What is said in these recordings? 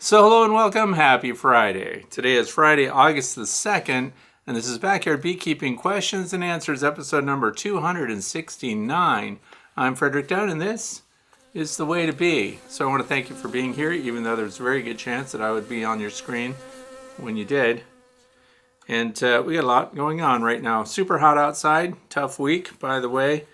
So hello and welcome, happy Friday. Today is Friday, August the 2nd, and this is Backyard Beekeeping Questions and Answers, episode number 269. I'm Frederick Dunn, and this is The Way to Bee. So I want to thank you for being here, even though there's a very good chance that I would be on your screen when you did. And we got a lot going on right now. Super hot outside, tough week, by the way.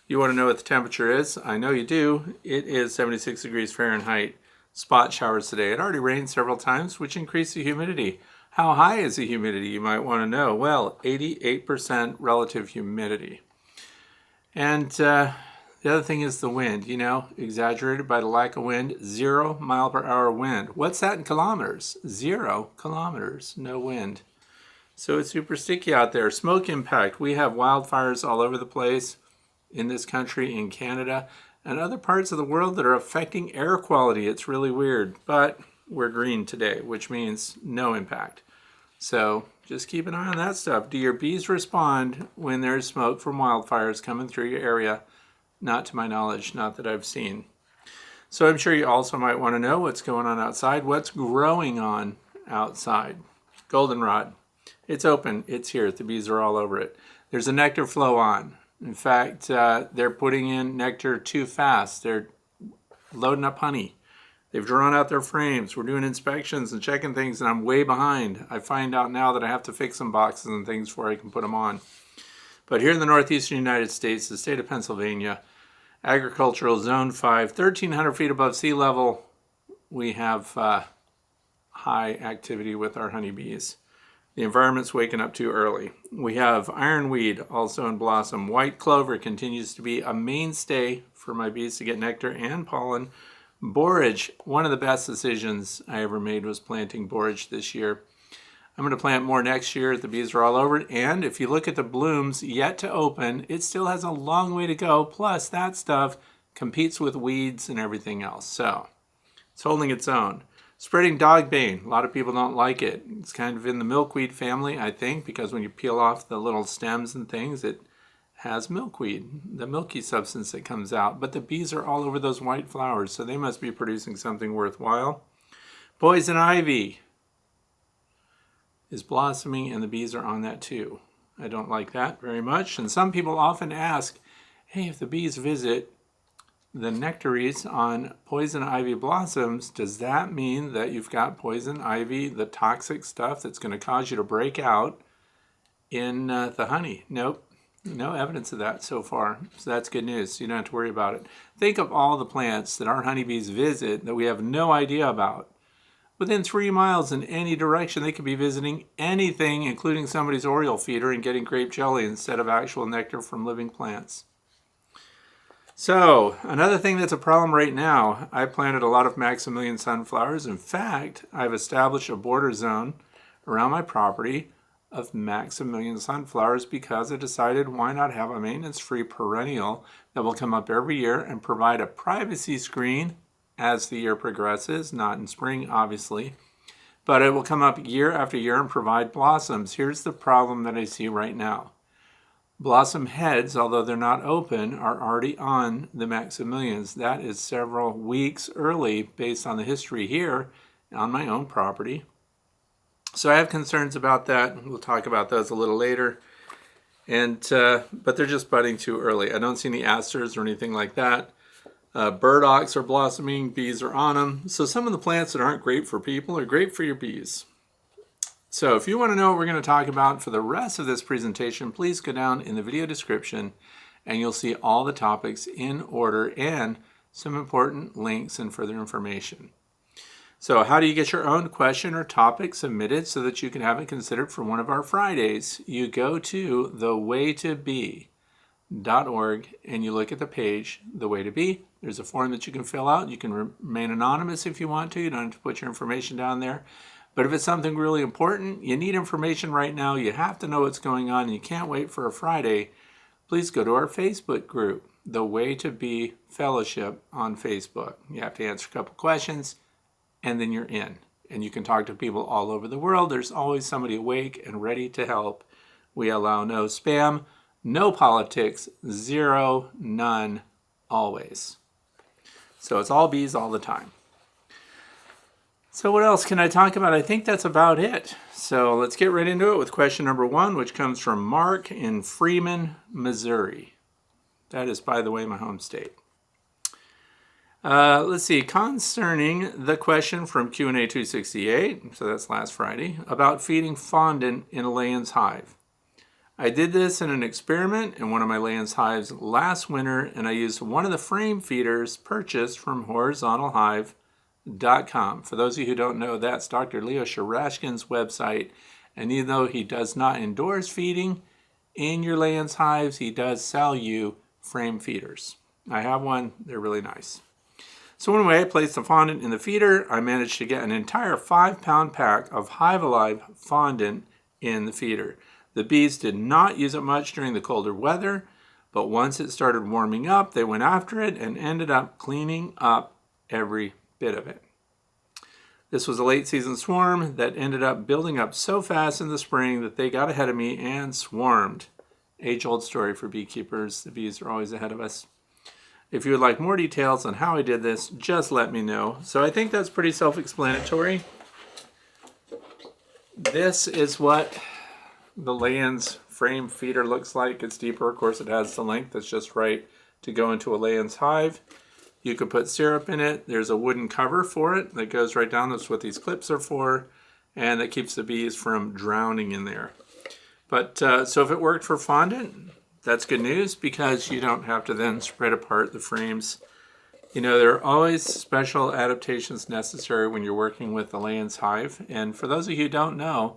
You want to know what the temperature is? I know you do. It is 76 degrees Fahrenheit. Spot showers today. It already rained several times, which increased the humidity. How high is the humidity, you might want to know? Well, 88% relative humidity. And the other thing is the wind, exaggerated by the lack of wind. 0 mile per hour wind. What's that in kilometers? 0 kilometers, no wind. So it's super sticky out there. Smoke impact. We have wildfires all over the place in this country, in Canada, and other parts of the world that are affecting air quality. It's really weird, but we're green today, which means no impact. So just keep an eye on that stuff. Do your bees respond when there's smoke from wildfires coming through your area? Not to my knowledge, not that I've seen. So I'm sure you also might want to know what's going on outside. What's growing on outside? Goldenrod. It's open. It's here. The bees are all over it. There's a nectar flow on. In fact, they're putting in nectar too fast. They're loading up honey. They've drawn out their frames. We're doing inspections and checking things, and I'm way behind. I find out now that I have to fix some boxes and things before I can put them on. But here in the northeastern United States, the state of Pennsylvania, agricultural zone 5, 1,300 feet above sea level, we have high activity with our honeybees. The environment's waking up too early. We have ironweed also in blossom. White clover continues to be a mainstay for my bees to get nectar and pollen. Borage, one of the best decisions I ever made was planting borage this year. I'm going to plant more next year. The bees are all over it. And if you look at the blooms yet to open, it still has a long way to go. Plus, that stuff competes with weeds and everything else. So it's holding its own. Spreading dogbane. A lot of people don't like it. It's kind of in the milkweed family, I think, because when you peel off the little stems and things, it has milkweed, the milky substance that comes out. But the bees are all over those white flowers, so they must be producing something worthwhile. Poison ivy is blossoming, and the bees are on that too. I don't like that very much. And some people often ask, hey, if the bees visit the nectaries on poison ivy blossoms, does that mean that you've got poison ivy, the toxic stuff that's going to cause you to break out in the honey? Nope. No evidence of that so far. So that's good news. You don't have to worry about it. Think of all the plants that our honeybees visit that we have no idea about. Within 3 miles in any direction, they could be visiting anything, including somebody's oriole feeder, and getting grape jelly instead of actual nectar from living plants. So, another thing that's a problem right now, I planted a lot of Maximilian sunflowers. In fact, I've established a border zone around my property of Maximilian sunflowers because I decided why not have a maintenance-free perennial that will come up every year and provide a privacy screen as the year progresses, not in spring, obviously, but it will come up year after year and provide blossoms. Here's the problem that I see right now. Blossom heads, although they're not open, are already on the Maximilians. That is several weeks early based on the history here on my own property. So I have concerns about that. We'll talk about those a little later. But they're just budding too early. I don't see any asters or anything like that. Burdocks are blossoming. Bees are on them. So some of the plants that aren't great for people are great for your bees. So if you want to know what we're going to talk about for the rest of this presentation, please go down in the video description and you'll see all the topics in order and some important links and further information. So how do you get your own question or topic submitted so that you can have it considered for one of our Fridays? You go to thewaytobee.org and you look at the page, The Way to Bee. There's a form that you can fill out. You can remain anonymous if you want to. You don't have to put your information down there. But if it's something really important, you need information right now, you have to know what's going on, and you can't wait for a Friday, please go to our Facebook group, The Way to Bee Fellowship on Facebook. You have to answer a couple questions, and then you're in. And you can talk to people all over the world. There's always somebody awake and ready to help. We allow no spam, no politics, zero, none, always. So it's all bees all the time. So what else can I talk about? I think that's about it. So let's get right into it with question number 1, which comes from Mark in Freeman, Missouri. That is, by the way, my home state. Let's see, concerning the question from Q&A 268, so that's last Friday, about feeding fondant in a Layens hive. I did this in an experiment in one of my Layens hives last winter, and I used one of the frame feeders purchased from horizontalhive.com. For those of you who don't know, that's Dr. Leo Sharashkin's website, and even though he does not endorse feeding in your Layens hives, he does sell you frame feeders. I have one, they're really nice. So anyway, I placed the fondant in the feeder. I managed to get an entire 5-pound pack of Hive Alive fondant in the feeder. The bees did not use it much during the colder weather, but once it started warming up, they went after it and ended up cleaning up every bit of it. This was a late season swarm that ended up building up so fast in the spring that they got ahead of me and swarmed. Age-old story for beekeepers. The bees are always ahead of us. If you would like more details on how I did this, just let me know. So I think that's pretty self-explanatory. This is what the Layens frame feeder looks like. It's deeper, of course. It has the length that's just right to go into a Layens hive. You could put syrup in it. There's a wooden cover for it that goes right down. That's what these clips are for, and that keeps the bees from drowning in there. But so if it worked for fondant, that's good news, because you don't have to then spread apart the frames. You know, there are always special adaptations necessary when you're working with the Layens hive. And for those of you who don't know,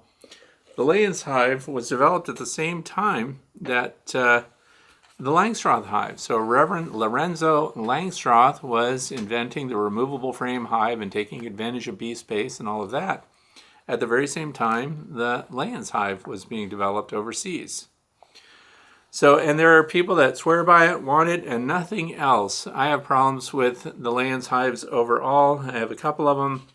the Layens hive was developed at the same time that the Langstroth hive. So Reverend Lorenzo Langstroth was inventing the removable frame hive and taking advantage of bee space and all of that. At the very same time, the Layens hive was being developed overseas. So, and there are people that swear by it, want it, and nothing else. I have problems with the Layens hives overall. I have a couple of them.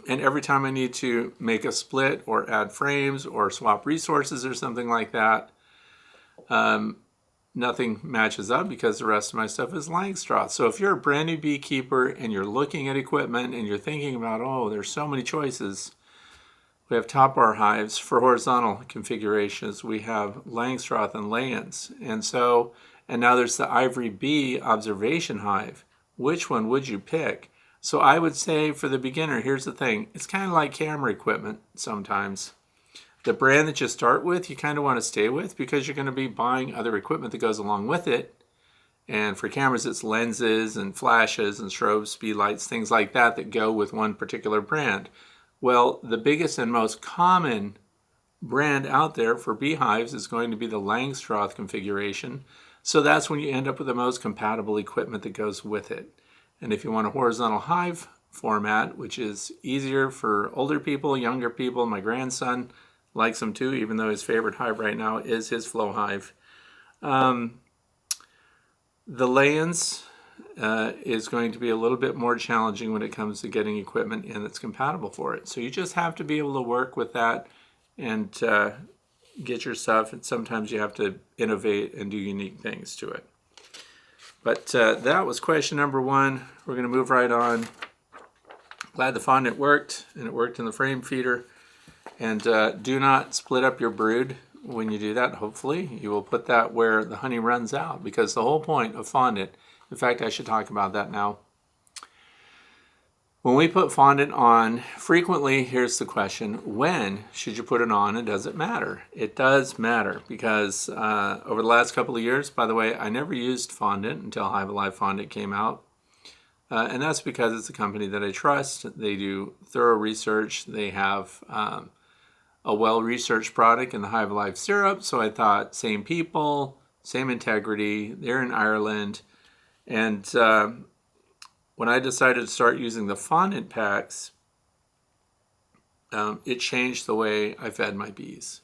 And every time I need to make a split or add frames or swap resources or something like that, nothing matches up because the rest of my stuff is Langstroth. So if you're a brand new beekeeper and you're looking at equipment and you're thinking about, oh, there's so many choices, we have top bar hives for horizontal configurations. We have Langstroth and Layens. And now there's the Ivory Bee observation hive. Which one would you pick? So I would say for the beginner, here's the thing. It's kind of like camera equipment sometimes. The brand that you start with, you kind of want to stay with because you're going to be buying other equipment that goes along with it. And for cameras, it's lenses and flashes and strobes, speed lights, things like that that go with one particular brand. Well, the biggest and most common brand out there for beehives is going to be the Langstroth configuration. So that's when you end up with the most compatible equipment that goes with it. And if you want a horizontal hive format, which is easier for older people, younger people, my grandson likes them too, even though his favorite hive right now is his flow hive. The Layens is going to be a little bit more challenging when it comes to getting equipment in that's compatible for it. So you just have to be able to work with that and get your stuff. And sometimes you have to innovate and do unique things to it. But that was question number 1. We're going to move right on. Glad the fondant worked, and it worked in the frame feeder. And do not split up your brood when you do that. Hopefully you will put that where the honey runs out, because the whole point of fondant, in fact, I should talk about that now. When we put fondant on, frequently, here's the question, when should you put it on, and does it matter? It does matter, because over the last couple of years, by the way, I never used fondant until Hive Alive Fondant came out. And that's because it's a company that I trust. They do thorough research. They have a well-researched product in the Hive Alive syrup. So I thought, same people, same integrity. They're in Ireland. And when I decided to start using the fondant packs, it changed the way I fed my bees.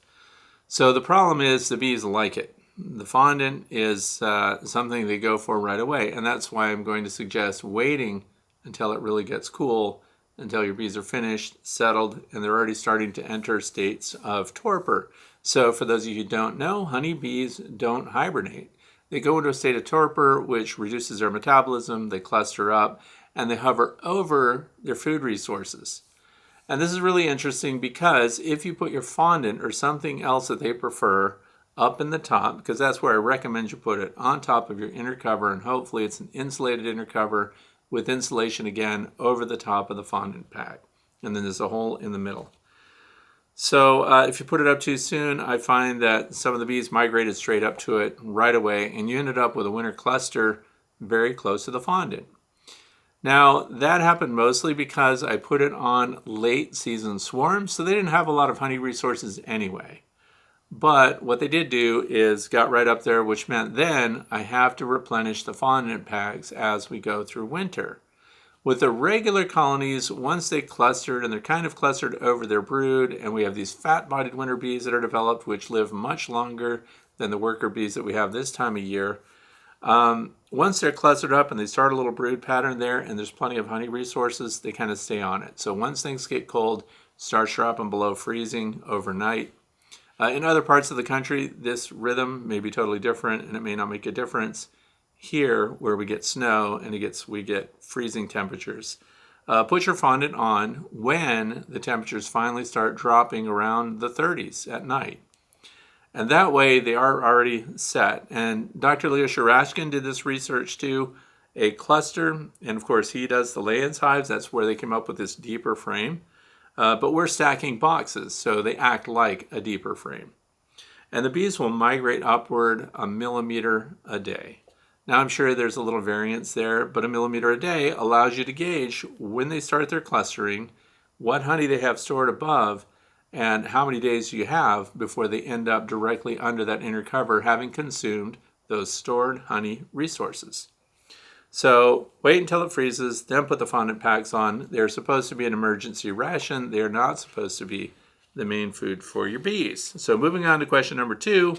So the problem is the bees like it. The fondant is something they go for right away, and that's why I'm going to suggest waiting until it really gets cool, until your bees are finished, settled, and they're already starting to enter states of torpor. So for those of you who don't know, honeybees don't hibernate. They go into a state of torpor, which reduces their metabolism, they cluster up, and they hover over their food resources. And this is really interesting because if you put your fondant or something else that they prefer up in the top, because that's where I recommend you put it, on top of your inner cover, and hopefully it's an insulated inner cover with insulation again over the top of the fondant pack. And then there's a hole in the middle. So if you put it up too soon, I find that some of the bees migrated straight up to it right away, and you ended up with a winter cluster very close to the fondant. Now, that happened mostly because I put it on late season swarms, so they didn't have a lot of honey resources anyway. But what they did do is got right up there, which meant then I have to replenish the fondant packs as we go through winter. With the regular colonies, once they clustered, and they're kind of clustered over their brood, and we have these fat-bodied winter bees that are developed, which live much longer than the worker bees that we have this time of year. Once they're clustered up and they start a little brood pattern there, and there's plenty of honey resources, they kind of stay on it. So once things get cold, start dropping below freezing overnight. In other parts of the country, this rhythm may be totally different, and it may not make a difference. Here, where we get snow and we get freezing temperatures, put your fondant on when the temperatures finally start dropping around the 30s at night. And that way they are already set. And Dr. Leo Shurashkin did this research too, a cluster, and of course he does the Layens hives. That's where they came up with this deeper frame. But we're stacking boxes, so they act like a deeper frame. And the bees will migrate upward 1 millimeter a day. Now I'm sure there's a little variance there, but 1 millimeter a day allows you to gauge when they start their clustering, what honey they have stored above, and how many days you have before they end up directly under that inner cover, having consumed those stored honey resources. So wait until it freezes, then put the fondant packs on. They're supposed to be an emergency ration. They're not supposed to be the main food for your bees. So moving on to question number 2.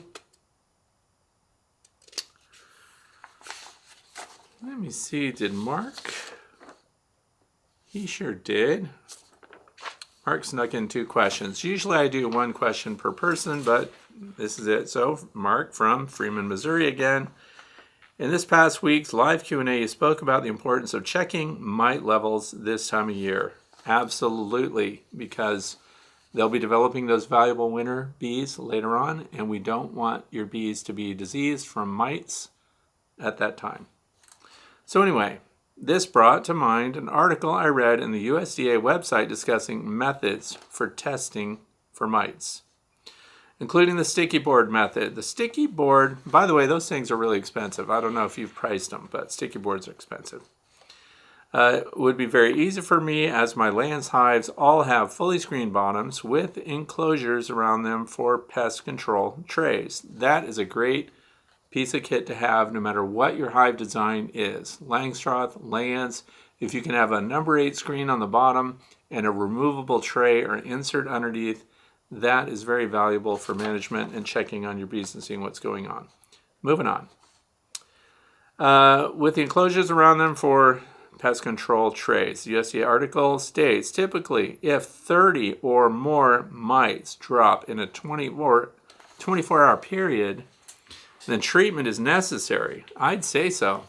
Let me see, did Mark? He sure did. Mark snuck in 2 questions. Usually I do 1 question per person, but this is it. So Mark from Freeman, Missouri again. In this past week's live Q&A, you spoke about the importance of checking mite levels this time of year. Absolutely, because they'll be developing those valuable winter bees later on, and we don't want your bees to be diseased from mites at that time. So anyway, this brought to mind an article I read in the USDA website discussing methods for testing for mites, including the sticky board method. The sticky board, by the way, those things are really expensive. I don't know if you've priced them, but sticky boards are expensive. It would be very easy for me, as my Layens hives all have fully screened bottoms with enclosures around them for pest control trays. That is a great piece of kit to have no matter what your hive design is. Langstroth, Layens, if you can have a number 8 screen on the bottom and a removable tray or insert underneath, that is very valuable for management and checking on your bees and seeing what's going on. Moving on. With the enclosures around them for pest control trays, the USDA article states, typically if 30 or more mites drop in a 24-hour period, then treatment is necessary. I'd say so.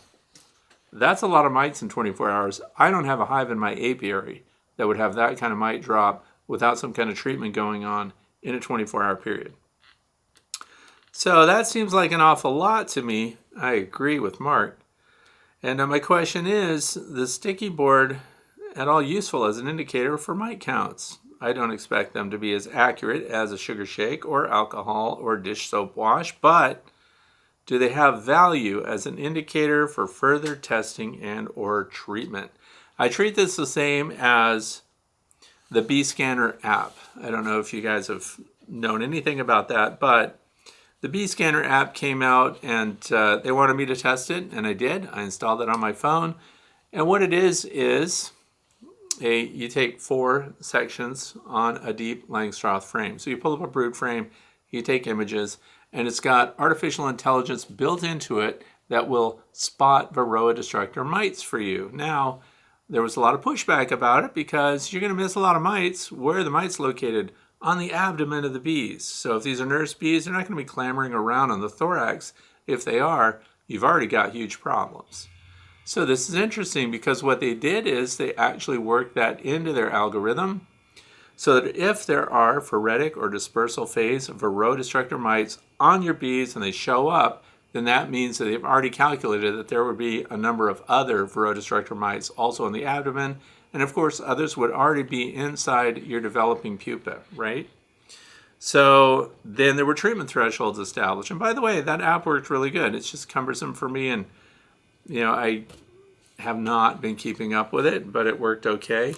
That's a lot of mites in 24 hours. I don't have a hive in my apiary that would have that kind of mite drop without some kind of treatment going on in a 24-hour period. So that seems like an awful lot to me. I agree with Mark. And my question is, the sticky board at all useful as an indicator for mite counts? I don't expect them to be as accurate as a sugar shake or alcohol or dish soap wash, but do they have value as an indicator for further testing and or treatment? I treat this the same as the Bee Scanner app. I don't know if you guys have known anything about that, but the Bee Scanner app came out and they wanted me to test it, and I did. I installed it on my phone. And what it is you take 4 sections on a deep Langstroth frame. So you pull up a brood frame, you take images, and it's got artificial intelligence built into it that will spot Varroa destructor mites for you. Now, there was a lot of pushback about it because you're going to miss a lot of mites. Where are the mites located? On the abdomen of the bees. So if these are nurse bees, they're not going to be clambering around on the thorax. If they are, you've already got huge problems. So this is interesting because what they did is they actually worked that into their algorithm so that if there are phoretic or dispersal phase varroa destructor mites on your bees and they show up, then that means that they've already calculated that there would be a number of other varroa destructor mites also in the abdomen. And of course, others would already be inside your developing pupa, right? So then there were treatment thresholds established. And by the way, that app worked really good. It's just cumbersome for me, and I have not been keeping up with it, but it worked okay.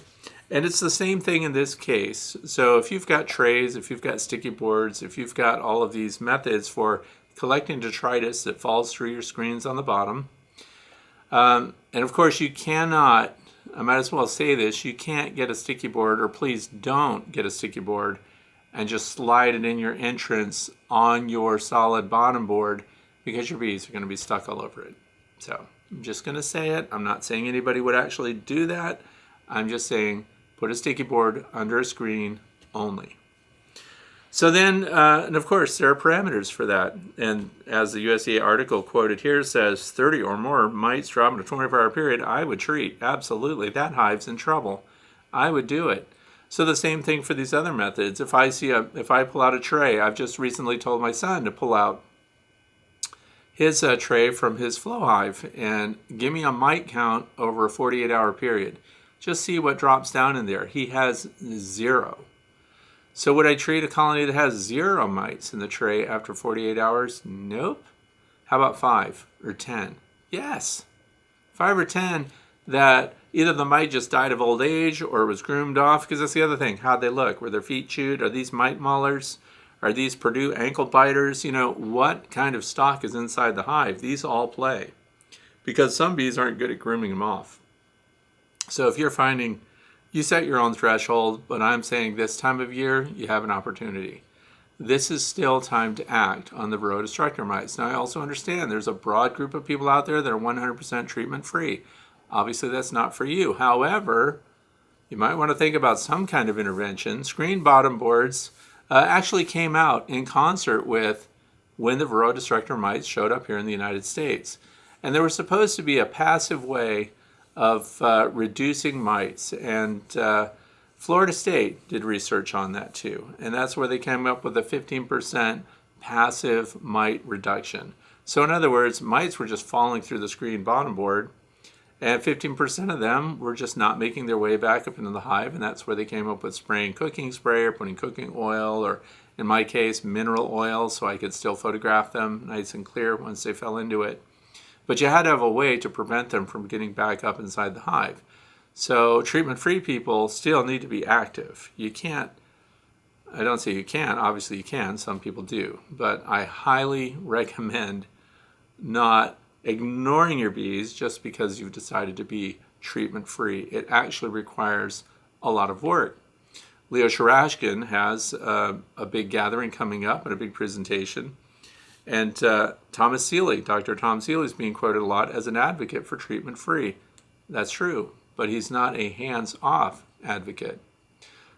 And it's the same thing in this case. So if you've got trays, if you've got sticky boards, if you've got all of these methods for collecting detritus that falls through your screens on the bottom, and of course you cannot, I might as well say this, you can't get a sticky board, or please don't get a sticky board and just slide it in your entrance on your solid bottom board, because your bees are going to be stuck all over it. So I'm just going to say it. I'm not saying anybody would actually do that. I'm just saying put a sticky board under a screen only. So then, and of course, there are parameters for that. And as the USDA article quoted here says, 30 or more mites drop in a 24-hour period, I would treat. Absolutely. That hive's in trouble. I would do it. So the same thing for these other methods. If I pull out a tray, I've just recently told my son to pull out his tray from his flow hive and give me a mite count over a 48-hour period. Just see what drops down in there. He has 0. So would I treat a colony that has 0 mites in the tray after 48 hours? Nope. How about 5 or 10? Yes. 5 or 10 that either the mite just died of old age or was groomed off, because that's the other thing. How'd they look? Were their feet chewed? Are these mite maulers? Are these Purdue ankle biters? What kind of stock is inside the hive? These all play, because some bees aren't good at grooming them off. So if you're finding, you set your own threshold, but I'm saying this time of year, you have an opportunity. This is still time to act on the varroa destructor mites. Now, I also understand there's a broad group of people out there that are 100% treatment free. Obviously, that's not for you. However, you might want to think about some kind of intervention. Screen bottom boards actually came out in concert with when the varroa destructor mites showed up here in the United States. And there was supposed to be a passive way of reducing mites. And Florida State did research on that too. And that's where they came up with a 15% passive mite reduction. So in other words, mites were just falling through the screen bottom board, and 15% of them were just not making their way back up into the hive, and that's where they came up with spraying cooking spray or putting cooking oil, or in my case, mineral oil, so I could still photograph them nice and clear once they fell into it. But you had to have a way to prevent them from getting back up inside the hive. So treatment-free people still need to be active. You can't, I don't say you can't, obviously you can, some people do, but I highly recommend not ignoring your bees just because you've decided to be treatment-free. It actually requires a lot of work. Leo Sharashkin has a big gathering coming up and a big presentation. And Thomas Seeley, Dr. Tom Seeley, is being quoted a lot as an advocate for treatment-free. That's true, but he's not a hands-off advocate.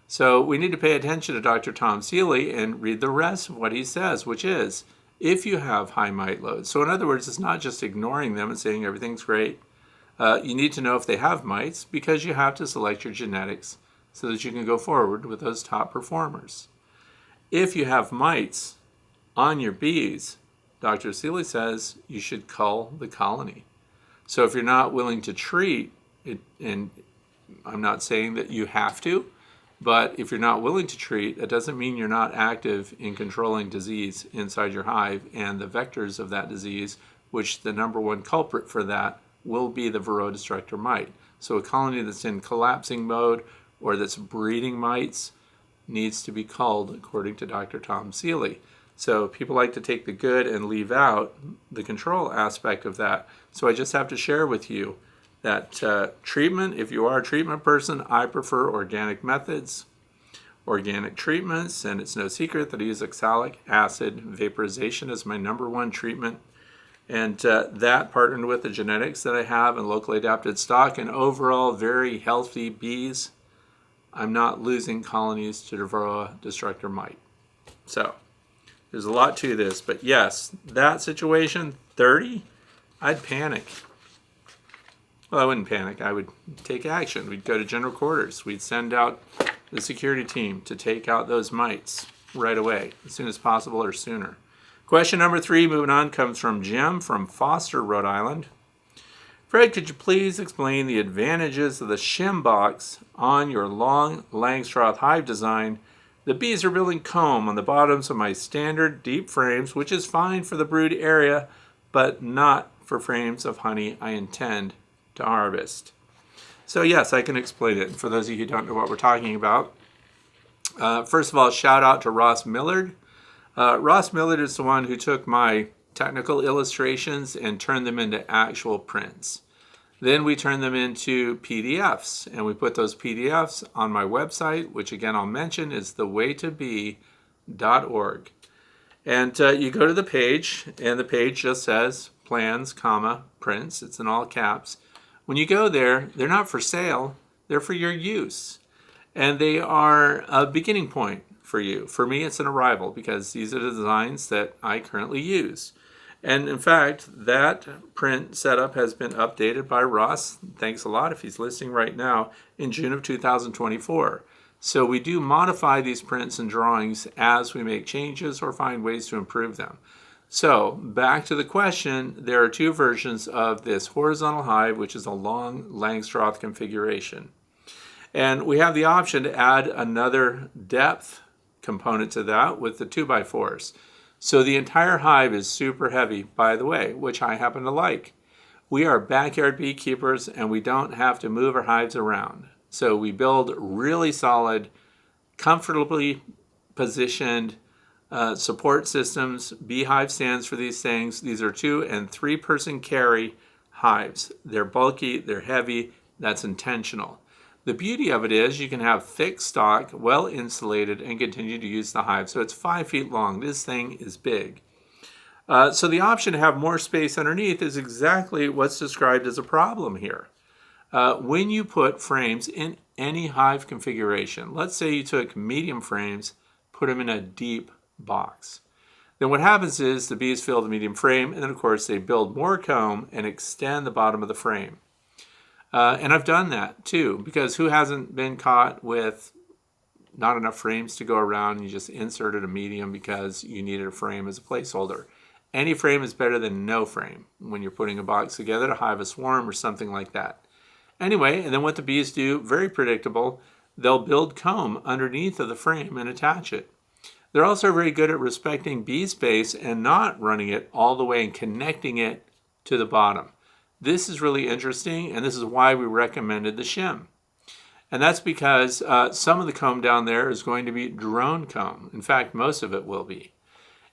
So we need to pay attention to Dr. Tom Seeley and read the rest of what he says, which is, if you have high mite loads. So in other words, it's not just ignoring them and saying everything's great. You need to know if they have mites, because you have to select your genetics so that you can go forward with those top performers. If you have mites on your bees, Dr. Seeley says you should cull the colony. So if you're not willing to treat it, and I'm not saying that you have to, but if you're not willing to treat, it doesn't mean you're not active in controlling disease inside your hive and the vectors of that disease, which the number one culprit for that will be the varroa destructor mite. So a colony that's in collapsing mode or that's breeding mites needs to be culled, according to Dr. Tom Seeley. So people like to take the good and leave out the control aspect of that. So I just have to share with you that treatment, if you are a treatment person, I prefer organic methods, organic treatments, and it's no secret that I use oxalic acid vaporization as my number one treatment. And that partnered with the genetics that I have and locally adapted stock and overall very healthy bees, I'm not losing colonies to the varroa destructor mite. So there's a lot to this, but yes, that situation, 30, I'd panic. Well, I wouldn't panic. I would take action. We'd go to general quarters. We'd send out the security team to take out those mites right away, as soon as possible or sooner. Question number 3, moving on, comes from Jim from Foster, Rhode Island. Fred, could you please explain the advantages of the shim box on your Long Langstroth Hive design? The bees are building comb on the bottoms of my standard deep frames, which is fine for the brood area, but not for frames of honey I intend to harvest. So yes, I can explain it for those of you who don't know what we're talking about. First of all, shout out to Ross Millard. Ross Millard is the one who took my technical illustrations and turned them into actual prints. Then we turned them into PDFs, and we put those PDFs on my website, which again I'll mention is thewaytobee.org. And you go to the page, and the page just says plans, comma, prints. It's in all caps. When you go there, they're not for sale, they're for your use. And they are a beginning point for you. For me, it's an arrival because these are the designs that I currently use. And in fact, that print setup has been updated by Ross, thanks a lot if he's listening right now, in June of 2024. So we do modify these prints and drawings as we make changes or find ways to improve them. So back to the question, there are 2 versions of this horizontal hive, which is a Long Langstroth configuration. And we have the option to add another depth component to that with the 2x4s. So the entire hive is super heavy, by the way, which I happen to like. We are backyard beekeepers and we don't have to move our hives around. So we build really solid, comfortably positioned support systems. Beehive stands for these things. These are 2- and 3-person carry hives. They're bulky, they're heavy, that's intentional. The beauty of it is you can have thick stock, well insulated, and continue to use the hive. So it's 5 feet long. This thing is big. So the option to have more space underneath is exactly what's described as a problem here. When you put frames in any hive configuration, let's say you took medium frames, put them in a deep box. Then what happens is the bees fill the medium frame, and then of course they build more comb and extend the bottom of the frame. And I've done that too, because who hasn't been caught with not enough frames to go around and you just inserted a medium because you needed a frame as a placeholder. Any frame is better than no frame when you're putting a box together to hive a swarm or something like that. Anyway, and then what the bees do, very predictable, they'll build comb underneath of the frame and attach it. They're also very good at respecting bee space and not running it all the way and connecting it to the bottom. This is really interesting, and this is why we recommended the shim. And that's because some of the comb down there is going to be drone comb. In fact, most of it will be.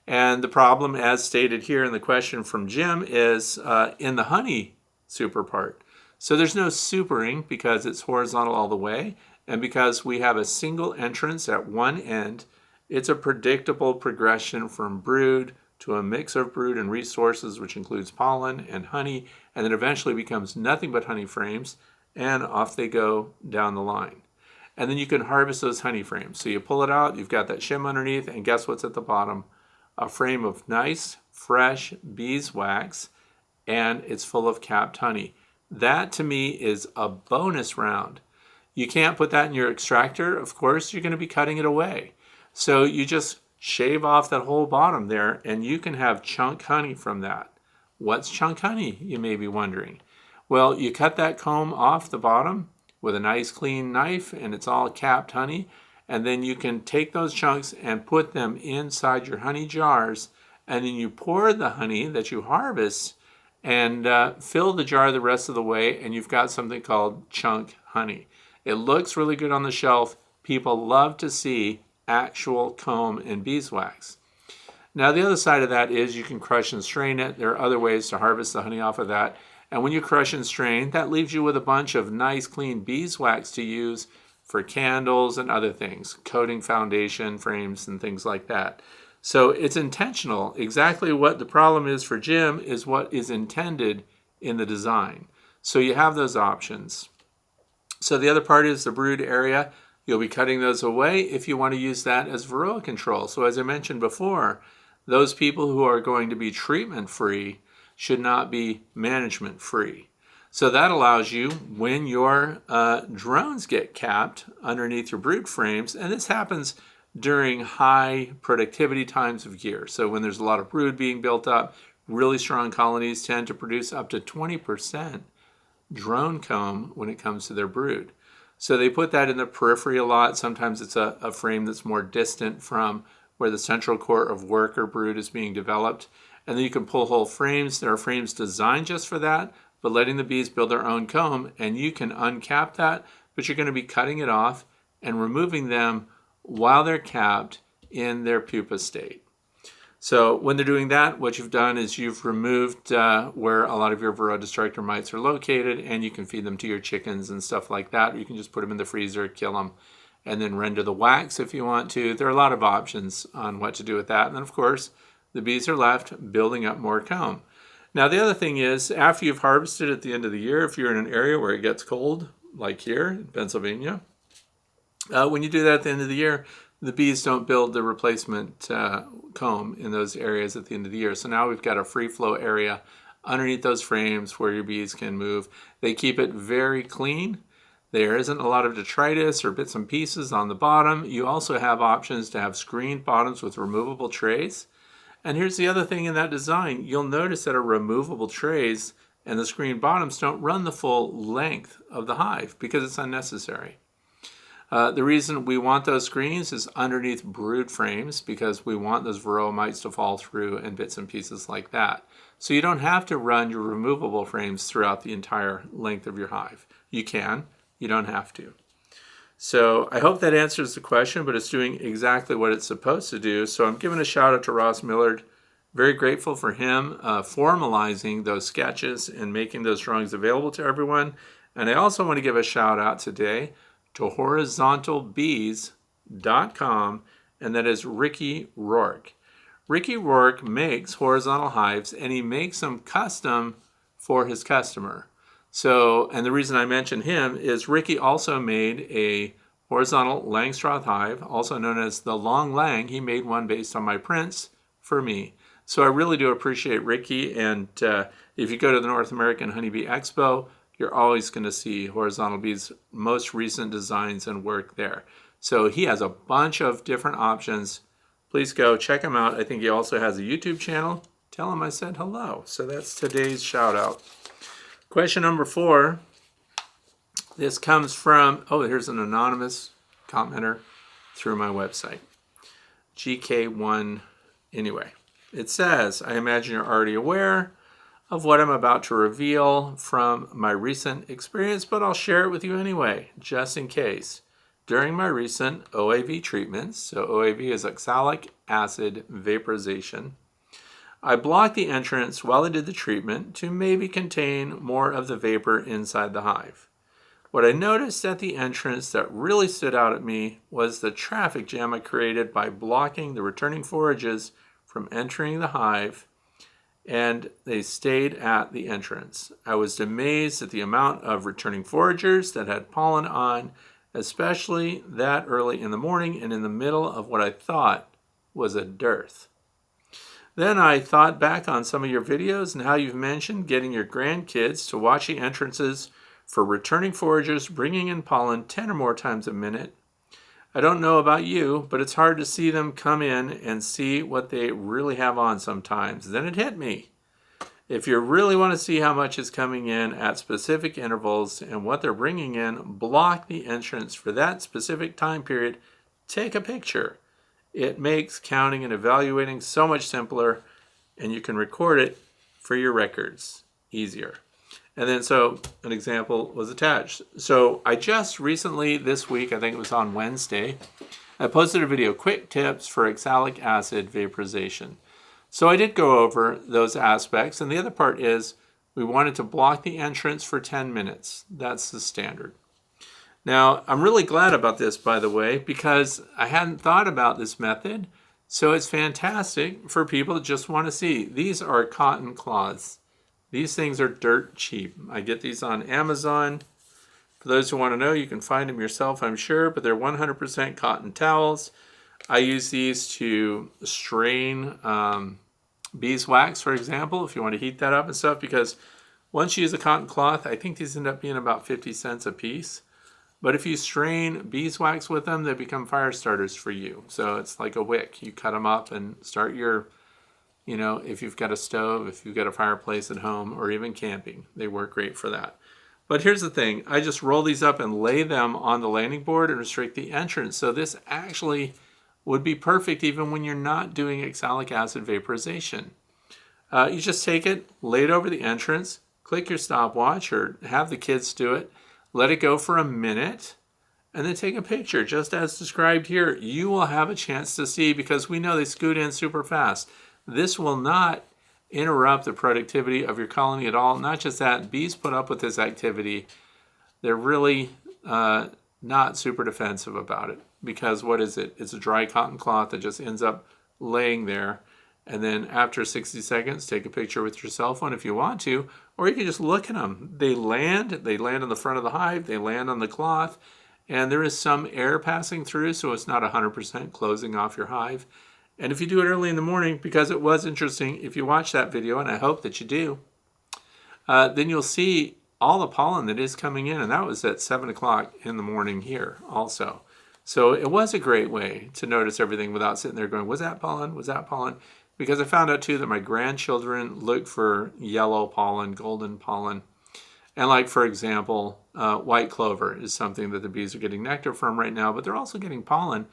And the problem, as stated here in the question from Jim, is in the honey super part. So there's no supering because it's horizontal all the way, and because we have a single entrance at one end, it's a predictable progression from brood to a mix of brood and resources, which includes pollen and honey, and then eventually becomes nothing but honey frames, and off they go down the line. And then you can harvest those honey frames. So you pull it out, you've got that shim underneath, and guess what's at the bottom? A frame of nice, fresh beeswax, and it's full of capped honey. That, to me, is a bonus round. You can't put that in your extractor. Of course, you're going to be cutting it away. So you just shave off that whole bottom there, and you can have chunk honey from that. What's chunk honey, you may be wondering? Well, you cut that comb off the bottom with a nice clean knife, and it's all capped honey, and then you can take those chunks and put them inside your honey jars, and then you pour the honey that you harvest and fill the jar the rest of the way, and you've got something called chunk honey. It looks really good on the shelf. People love to see actual comb and beeswax. Now the other side of that is you can crush and strain it. There are other ways to harvest the honey off of that. And when you crush and strain, that leaves you with a bunch of nice clean beeswax to use for candles and other things, coating foundation frames and things like that. So it's intentional. Exactly what the problem is for Jim is what is intended in the design. So you have those options. So the other part is the brood area. You'll be cutting those away if you want to use that as varroa control. So as I mentioned before, those people who are going to be treatment-free should not be management-free. So that allows you, when your drones get capped underneath your brood frames, and this happens during high productivity times of year. So when there's a lot of brood being built up, really strong colonies tend to produce up to 20% drone comb when it comes to their brood. So they put that in the periphery a lot. Sometimes it's a frame that's more distant from where the central core of worker brood is being developed. And then you can pull whole frames. There are frames designed just for that, but letting the bees build their own comb, and you can uncap that, but you're going to be cutting it off and removing them while they're capped in their pupa state. So when they're doing that, what you've done is you've removed where a lot of your varroa destructor mites are located, and you can feed them to your chickens and stuff like that. Or you can just put them in the freezer, kill them, and then render the wax if you want to. There are a lot of options on what to do with that. And then, of course, the bees are left building up more comb. Now, the other thing is, after you've harvested at the end of the year, if you're in an area where it gets cold, like here in Pennsylvania, when you do that at the end of the year, the bees don't build the replacement comb in those areas at the end of the year. So now we've got a free flow area underneath those frames where your bees can move. They keep it very clean. There isn't a lot of detritus or bits and pieces on the bottom. You also have options to have screened bottoms with removable trays. And here's the other thing in that design. You'll notice that our removable trays and the screened bottoms don't run the full length of the hive because it's unnecessary. The reason we want those screens is underneath brood frames because we want those varroa mites to fall through and bits and pieces like that. So you don't have to run your removable frames throughout the entire length of your hive. You can, you don't have to. So I hope that answers the question, but it's doing exactly what it's supposed to do. So I'm giving a shout out to Ross Millard. Very grateful for him formalizing those sketches and making those drawings available to everyone. And I also want to give a shout out today to horizontalbees.com, and that is Ricky Rourke. Ricky Rourke makes horizontal hives, and he makes them custom for his customer. So, and the reason I mention him is Ricky also made a horizontal Langstroth hive, also known as the Long Lang. He made one based on my prints for me. So I really do appreciate Ricky, and if you go to the North American Honeybee Expo, you're always going to see Horizontal Bees' most recent designs and work there. So he has a bunch of different options. Please go check him out. I think he also has a YouTube channel. Tell him I said hello. So that's today's shout out. Question number 4. This comes from, here's an anonymous commenter through my website. GK1 anyway. It says, I imagine you're already aware of what I'm about to reveal from my recent experience, but I'll share it with you anyway, just in case. During my recent OAV treatments, so OAV is oxalic acid vaporization, I blocked the entrance while I did the treatment to maybe contain more of the vapor inside the hive. What I noticed at the entrance that really stood out at me was the traffic jam I created by blocking the returning forages from entering the hive, and they stayed at the entrance. I was amazed at the amount of returning foragers that had pollen on, especially that early in the morning and in the middle of what I thought was a dearth. Then I thought back on some of your videos and how you've mentioned getting your grandkids to watch the entrances for returning foragers bringing in pollen 10 or more times a minute. I don't know about you, but it's hard to see them come in and see what they really have on sometimes. Then it hit me. If you really want to see how much is coming in at specific intervals and what they're bringing in, block the entrance for that specific time period. Take a picture. It makes counting and evaluating so much simpler, and you can record it for your records easier. And then so an example was attached. So I just recently this week, I think it was on Wednesday, I posted a video, quick tips for oxalic acid vaporization. So I did go over those aspects, and the other part is we wanted to block the entrance for 10 minutes. That's the standard. Now, I'm really glad about this, by the way, because I hadn't thought about this method. So it's fantastic for people that just want to see. These are cotton cloths. These things are dirt cheap. I get these on Amazon. For those who want to know, you can find them yourself, I'm sure, but they're 100% cotton towels. I use these to strain beeswax, for example, if you want to heat that up and stuff, because Once you use a cotton cloth, I think these end up being about 50 cents a piece. But if you strain beeswax with them, they become fire starters for you. So it's like a wick. You cut them up and start your, if you've got a stove, if you've got a fireplace at home, or even camping, they work great for that. But here's the thing. I just roll these up and lay them on the landing board and restrict the entrance. So this actually would be perfect even when you're not doing oxalic acid vaporization. You just take it, lay it over the entrance, click your stopwatch or have the kids do it, let it go for a minute, and then take a picture just as described here. You will have a chance to see, because we know they scoot in super fast. This will not interrupt the productivity of your colony at all. Not just that, bees put up with this activity. They're really not super defensive about it, because what is it? It's a dry cotton cloth that just ends up laying there. And then after 60 seconds, take a picture with your cell phone if you want to, or you can just look at them. They land on the front of the hive, they land on the cloth, and there is some air passing through, so it's not 100% closing off your hive. And if you do it early in the morning, because it was interesting, if you watch that video, and I hope that you do, then you'll see all the pollen that is coming in, and that was at 7 o'clock in the morning here also. So it was a great way to notice everything without sitting there going, was that pollen? Was that pollen? Because I found out too that my grandchildren look for yellow pollen, golden pollen. And like, for example, white clover is something that the bees are getting nectar from right now, but they're also getting pollen.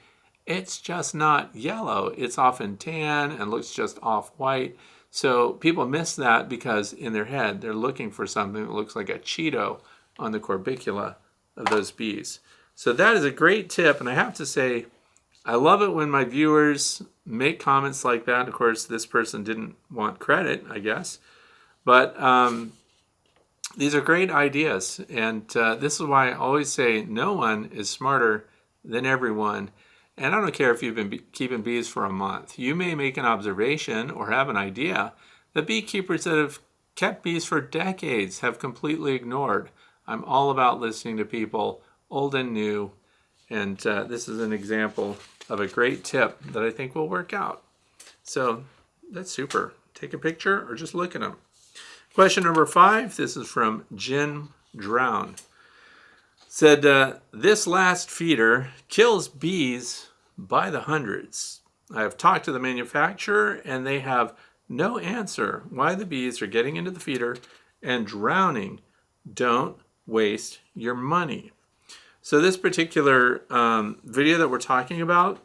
It's just not yellow. It's often tan and looks just off-white. So people miss that because in their head, they're looking for something that looks like a Cheeto on the corbicula of those bees. So that is a great tip. And I have to say, I love it when my viewers make comments like that. Of course, this person didn't want credit, I guess. But these are great ideas. And this is why I always say no one is smarter than everyone. And I don't care if you've been keeping bees for a month. You may make an observation or have an idea that beekeepers that have kept bees for decades have completely ignored. I'm all about listening to people, old and new. And this is an example of a great tip that I think will work out. So that's super. Take a picture or just look at them. Question number 5. This is from Jen Drown. Said, this last feeder kills bees by the hundreds. I have talked to the manufacturer and they have no answer why the bees are getting into the feeder and drowning. Don't waste your money. So this particular video that we're talking about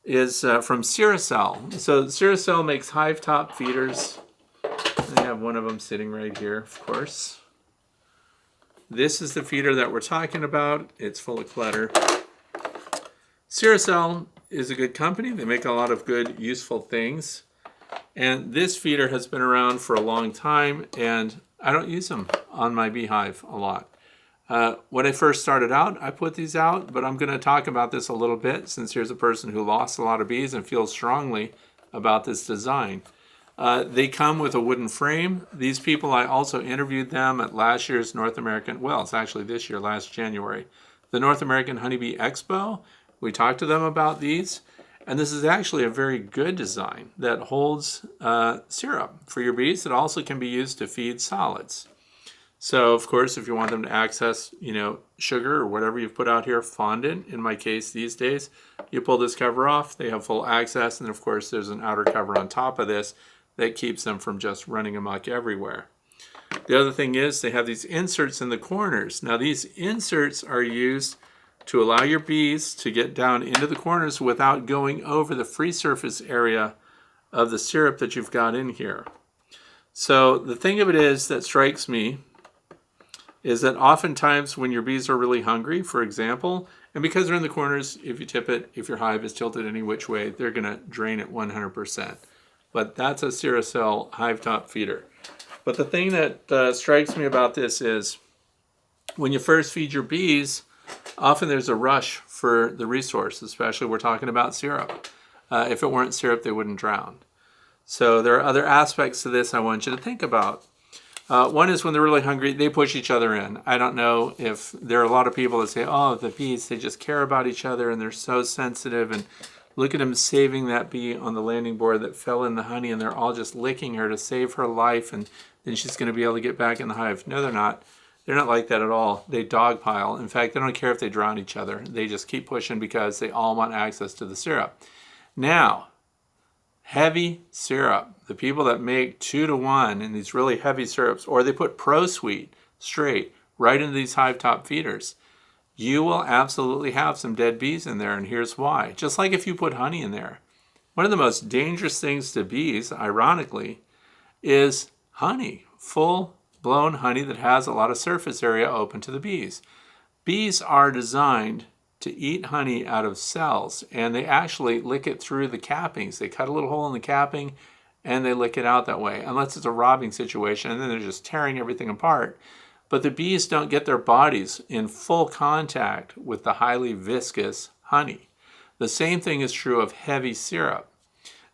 is from Ciracel. So Ciracel makes hive top feeders. I have one of them sitting right here, of course. This is the feeder that we're talking about. It's full of clutter. Ciracel is a good company. They make a lot of good, useful things. And this feeder has been around for a long time, and I don't use them on my beehive a lot. When I first started out, I put these out, but I'm going to talk about this a little bit since here's a person who lost a lot of bees and feels strongly about this design. They come with a wooden frame. These people, I also interviewed them at last year's North American, well, it's actually this year, last January, the North American Honeybee Expo. We talked to them about these, and this is actually a very good design that holds syrup for your bees. It also can be used to feed solids. So, of course, if you want them to access, sugar or whatever you've put out here, fondant, in my case these days, you pull this cover off, they have full access, and of course there's an outer cover on top of this that keeps them from just running amok everywhere. The other thing is they have these inserts in the corners. Now these inserts are used to allow your bees to get down into the corners without going over the free surface area of the syrup that you've got in here. So the thing of it is that strikes me is that oftentimes when your bees are really hungry, for example, and because they're in the corners, if you tip it, if your hive is tilted any which way, they're going to drain it 100%. But that's a Ciracel hive top feeder. But the thing that strikes me about this is when you first feed your bees, often there's a rush for the resource, especially we're talking about syrup. If it weren't syrup, they wouldn't drown. So there are other aspects to this I want you to think about. One is when they're really hungry, they push each other in. I don't know if there are a lot of people that say, oh, the bees, they just care about each other and they're so sensitive and Look at him saving that bee on the landing board that fell in the honey, and they're all just licking her to save her life, and then she's going to be able to get back in the hive. No, they're not. They're not like that at all. They dogpile. In fact, they don't care if they drown each other. They just keep pushing because they all want access to the syrup. Now, heavy syrup. The people that make 2 to 1 in these really heavy syrups, or they put ProSweet straight right into these hive top feeders, you will absolutely have some dead bees in there, and here's why. Just like if you put honey in there. One of the most dangerous things to bees, ironically, is honey. Full-blown honey that has a lot of surface area open to the bees. Bees are designed to eat honey out of cells, and they actually lick it through the cappings. They cut a little hole in the capping, and they lick it out that way, unless it's a robbing situation, and then they're just tearing everything apart. But the bees don't get their bodies in full contact with the highly viscous honey. The same thing is true of heavy syrup.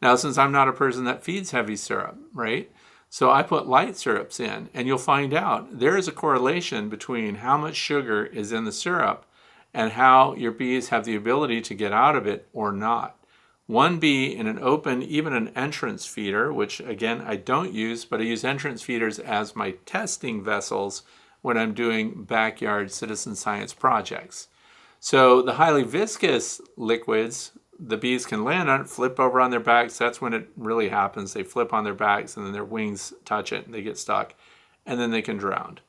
Now, since I'm not a person that feeds heavy syrup, right? So I put light syrups in, and you'll find out there is a correlation between how much sugar is in the syrup and how your bees have the ability to get out of it or not. One bee in an open, even an entrance feeder, which again I don't use, but I use entrance feeders as my testing vessels when I'm doing backyard citizen science projects. So the highly viscous liquids, the bees can land on it, flip over on their backs. That's when it really happens. They flip on their backs and then their wings touch it and they get stuck, and then they can drown.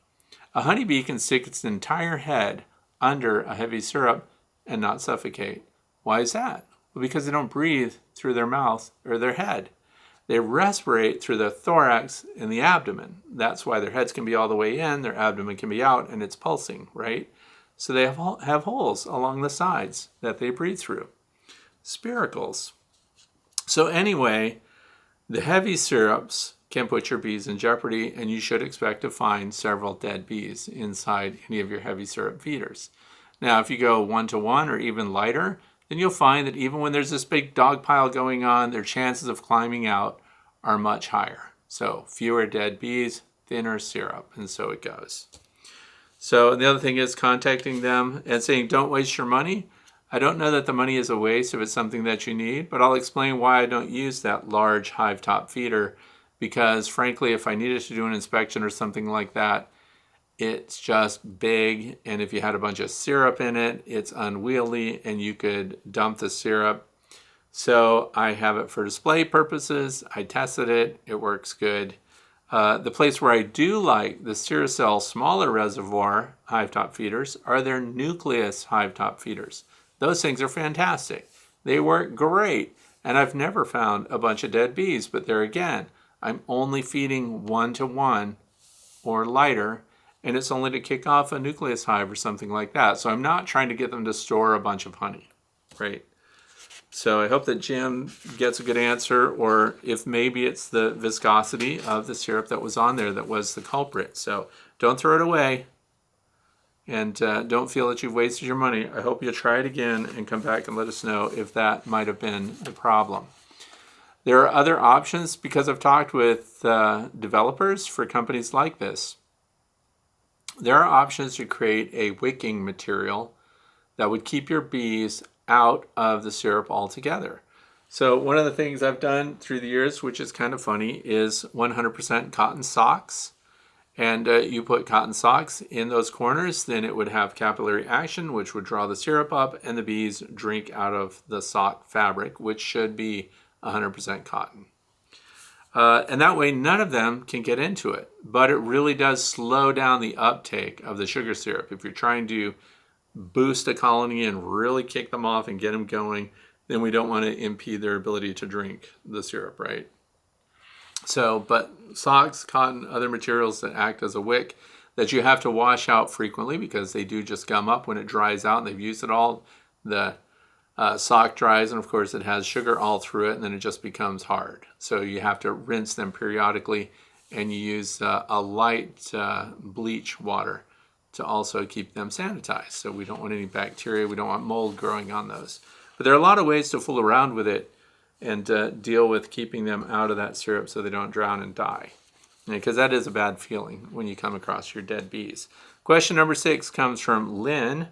A honeybee can stick its entire head under a heavy syrup and not suffocate. Why is that? Well, because they don't breathe through their mouth or their head. They respirate through the thorax and the abdomen. That's why their heads can be all the way in, their abdomen can be out, and it's pulsing, right? So they have holes along the sides that they breathe through. Spiracles. So anyway, the heavy syrups can put your bees in jeopardy, and you should expect to find several dead bees inside any of your heavy syrup feeders. Now, if you go 1 to 1 or even lighter, then you'll find that even when there's this big dog pile going on, their chances of climbing out are much higher. So fewer dead bees, thinner syrup, and so it goes. So the other thing is contacting them and saying, don't waste your money. I don't know that the money is a waste if it's something that you need, but I'll explain why I don't use that large hive top feeder, because frankly, if I needed to do an inspection or something like that, it's just big, and if you had a bunch of syrup in it, it's unwieldy, and you could dump the syrup. So I have it for display purposes. I tested it. It works good. The place where I do like the Stiracell smaller reservoir hive top feeders are their nucleus hive top feeders. Those things are fantastic. They work great, and I've never found a bunch of dead bees, but there again, I'm only feeding 1 to 1 or lighter, and it's only to kick off a nucleus hive or something like that. So I'm not trying to get them to store a bunch of honey, right? So I hope that Jim gets a good answer, or if maybe it's the viscosity of the syrup that was on there that was the culprit. So don't throw it away, and don't feel that you've wasted your money. I hope you'll try it again and come back and let us know if that might have been the problem. There are other options because I've talked with developers for companies like this. There are options to create a wicking material that would keep your bees out of the syrup altogether. So one of the things I've done through the years, which is kind of funny, is 100% cotton socks. And you put cotton socks in those corners, then it would have capillary action, which would draw the syrup up, and the bees drink out of the sock fabric, which should be 100% cotton. And that way none of them can get into it, but it really does slow down the uptake of the sugar syrup. If you're trying to boost a colony and really kick them off and get them going, then we don't want to impede their ability to drink the syrup, right? So, but socks, cotton, other materials that act as a wick that you have to wash out frequently because they do just gum up when it dries out and they've used it all. The sock dries, and of course it has sugar all through it, and then it just becomes hard. So you have to rinse them periodically, and you use a light bleach water to also keep them sanitized. So we don't want any bacteria, we don't want mold growing on those. But there are a lot of ways to fool around with it and deal with keeping them out of that syrup so they don't drown and die. Because that is a bad feeling when you come across your dead bees. Question number 6 comes from Lynn.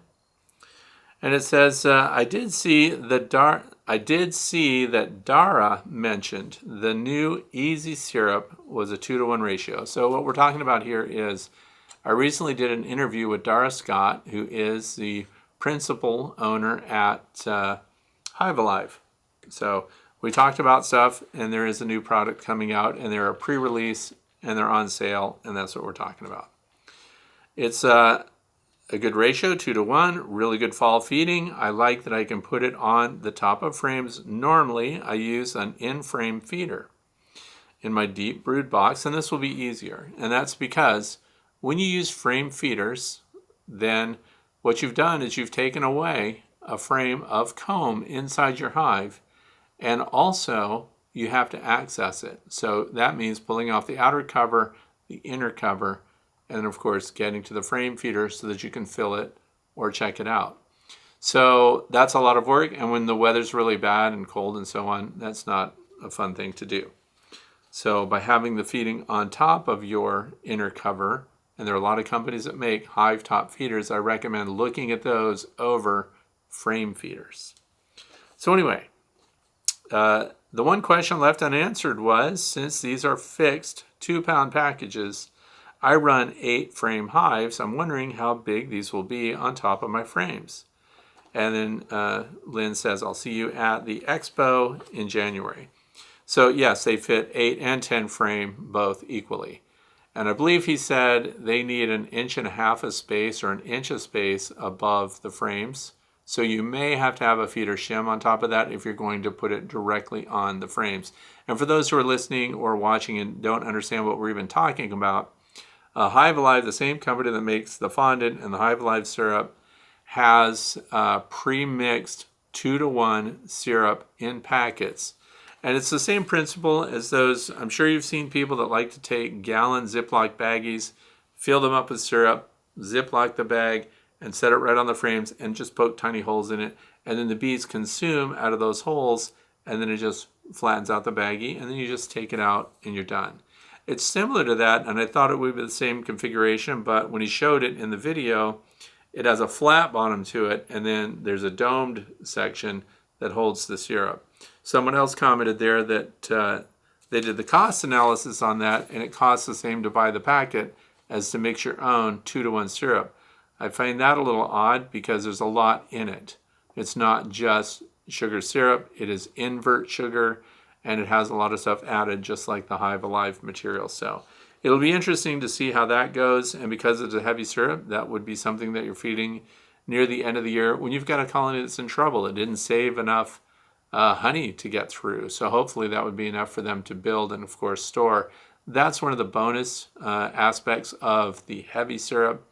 And it says, I did see the I did see that Dara mentioned the new easy syrup was a 2-to-1 ratio. So what we're talking about here is I recently did an interview with Dara Scott, who is the principal owner at Hive Alive. So we talked about stuff, and there is a new product coming out, and they're a pre-release, and they're on sale, and that's what we're talking about. It's a good ratio, 2-to-1, really good fall feeding. I like that I can put it on the top of frames. Normally, I use an in-frame feeder in my deep brood box, and this will be easier. And that's because when you use frame feeders, then what you've done is you've taken away a frame of comb inside your hive, and also you have to access it. So that means pulling off the outer cover, the inner cover, and of course getting to the frame feeder so that you can fill it or check it out. So that's a lot of work, and when the weather's really bad and cold and so on, that's not a fun thing to do. So by having the feeding on top of your inner cover, and there are a lot of companies that make hive top feeders, I recommend looking at those over frame feeders. So anyway, the one question left unanswered was, since these are fixed 2-pound packages, I run 8 frame hives. I'm wondering how big these will be on top of my frames. And then Lynn says, I'll see you at the expo in January. So yes, they fit 8 and 10 frame both equally. And I believe he said they need 1.5 inches of space or 1 inch of space above the frames. So you may have to have a feeder shim on top of that if you're going to put it directly on the frames. And for those who are listening or watching and don't understand what we're even talking about, Hive Alive, the same company that makes the fondant and the Hive Alive syrup, has pre-mixed 2-to-1 syrup in packets. And it's the same principle as those, I'm sure you've seen people that like to take gallon Ziploc baggies, fill them up with syrup, Ziploc the bag, and set it right on the frames and just poke tiny holes in it. And then the bees consume out of those holes, and then it just flattens out the baggie, and then you just take it out and you're done. It's similar to that, and I thought it would be the same configuration, but when he showed it in the video, it has a flat bottom to it, and then there's a domed section that holds the syrup. Someone else commented there that they did the cost analysis on that, and it costs the same to buy the packet as to mix your own 2-to-1 syrup. I find that a little odd because there's a lot in it. It's not just sugar syrup, it is invert sugar, and it has a lot of stuff added just like the Hive Alive material. So it'll be interesting to see how that goes, and because it's a heavy syrup, that would be something that you're feeding near the end of the year when you've got a colony that's in trouble. It didn't save enough honey to get through, so hopefully that would be enough for them to build and of course store. That's one of the bonus aspects of the heavy syrup,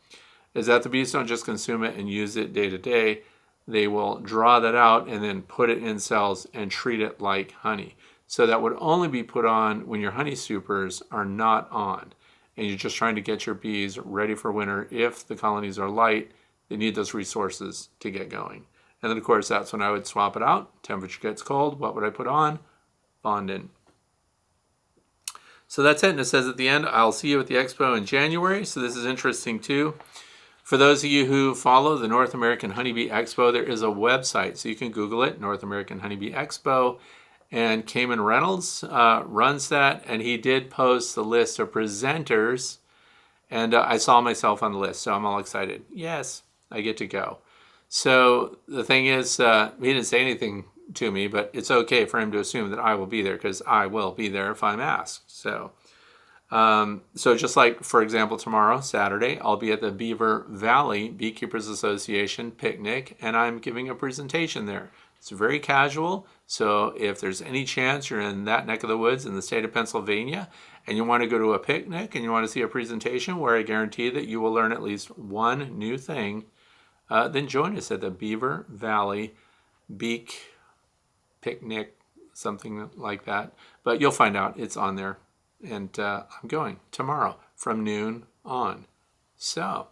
is that the bees don't just consume it and use it day to day. They will draw that out and then put it in cells and treat it like honey. So that would only be put on when your honey supers are not on, and you're just trying to get your bees ready for winter. If the colonies are light, they need those resources to get going. And then of course that's when I would swap it out. Temperature gets cold, what would I put on? Fondant. So that's it, and it says at the end, I'll see you at the expo in January. So this is interesting too. For those of you who follow the North American Honeybee Expo, there is a website, so you can Google it, North American Honeybee Expo, and Cayman Reynolds runs that, and he did post the list of presenters, and I saw myself on the list, so I'm all excited. Yes, I get to go. So the thing is, he didn't say anything to me, but it's okay for him to assume that I will be there, because I will be there if I'm asked. So just like, for example, tomorrow, Saturday, I'll be at the Beaver Valley Beekeepers Association picnic, and I'm giving a presentation there. It's very casual, so if there's any chance you're in that neck of the woods in the state of Pennsylvania and you want to go to a picnic and you want to see a presentation where I guarantee that you will learn at least one new thing, then join us at the Beaver Valley Beak Picnic, something like that. But you'll find out, it's on there. And I'm going tomorrow from noon on. So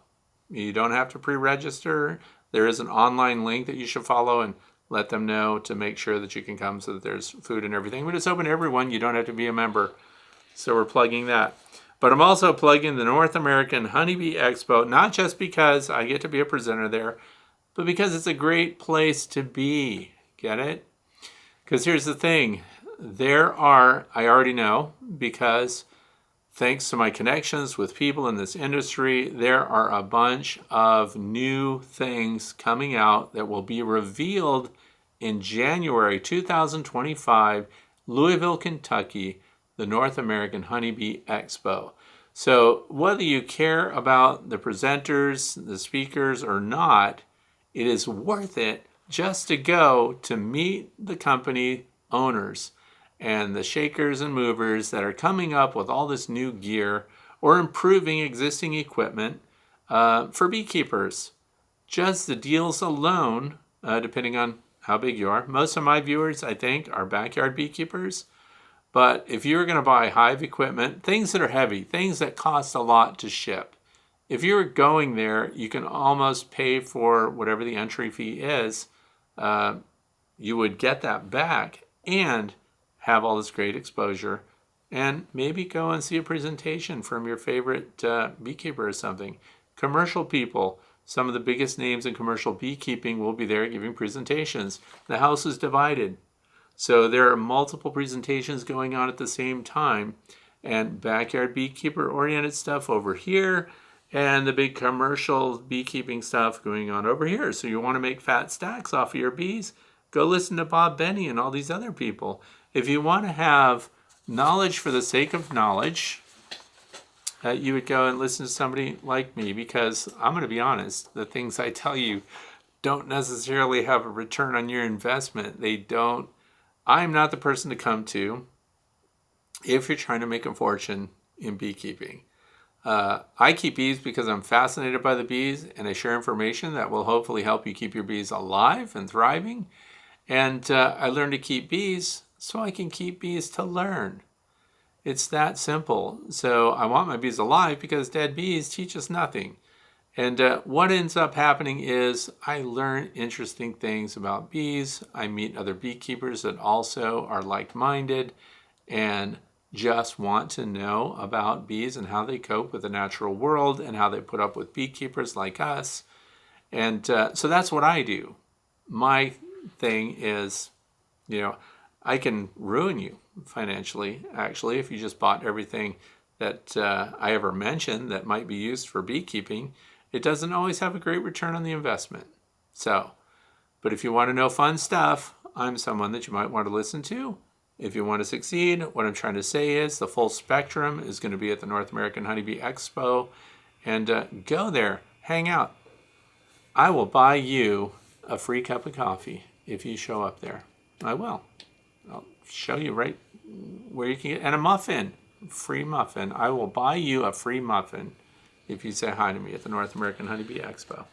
you don't have to pre-register. There is an online link that you should follow and let them know to make sure that you can come so that there's food and everything. But it's open to everyone. You don't have to be a member. So we're plugging that. But I'm also plugging the North American Honeybee Expo, not just because I get to be a presenter there, but because it's a great place to be. Get it? Because here's the thing. I already know, because thanks to my connections with people in this industry, there are a bunch of new things coming out that will be revealed in January 2025, Louisville, Kentucky, the North American Honeybee Expo. So whether you care about the presenters, the speakers or not, it is worth it just to go to meet the company owners and the shakers and movers that are coming up with all this new gear or improving existing equipment for beekeepers. Just the deals alone, depending on how big you are. Most of my viewers, I think, are backyard beekeepers. But if you're going to buy hive equipment, things that are heavy, things that cost a lot to ship, if you're going there, you can almost pay for whatever the entry fee is. You would get that back and have all this great exposure, and maybe go and see a presentation from your favorite beekeeper or something. Commercial people, some of the biggest names in commercial beekeeping will be there giving presentations. The house is divided, so there are multiple presentations going on at the same time, and backyard beekeeper oriented stuff over here, and the big commercial beekeeping stuff going on over here. So you want to make fat stacks off of your bees, go listen to Bob Benny and all these other people. If you want to have knowledge for the sake of knowledge, you would go and listen to somebody like me, because I'm going to be honest, the things I tell you don't necessarily have a return on your investment. They don't. I'm not the person to come to if you're trying to make a fortune in beekeeping. I keep bees because I'm fascinated by the bees, and I share information that will hopefully help you keep your bees alive and thriving. And I learned to keep bees so I can keep bees to learn. It's that simple. So I want my bees alive because dead bees teach us nothing. And what ends up happening is I learn interesting things about bees. I meet other beekeepers that also are like-minded and just want to know about bees and how they cope with the natural world and how they put up with beekeepers like us. And so that's what I do. My thing is, I can ruin you financially, actually, if you just bought everything that I ever mentioned that might be used for beekeeping. It doesn't always have a great return on the investment. So, but if you want to know fun stuff, I'm someone that you might want to listen to. If you want to succeed, what I'm trying to say is the full spectrum is going to be at the North American Honeybee Expo. And go there, hang out. I will buy you a free cup of coffee if you show up there. I will. I'll show you right where you can get, and a muffin, free muffin. I will buy you a free muffin if you say hi to me at the North American Honeybee Expo.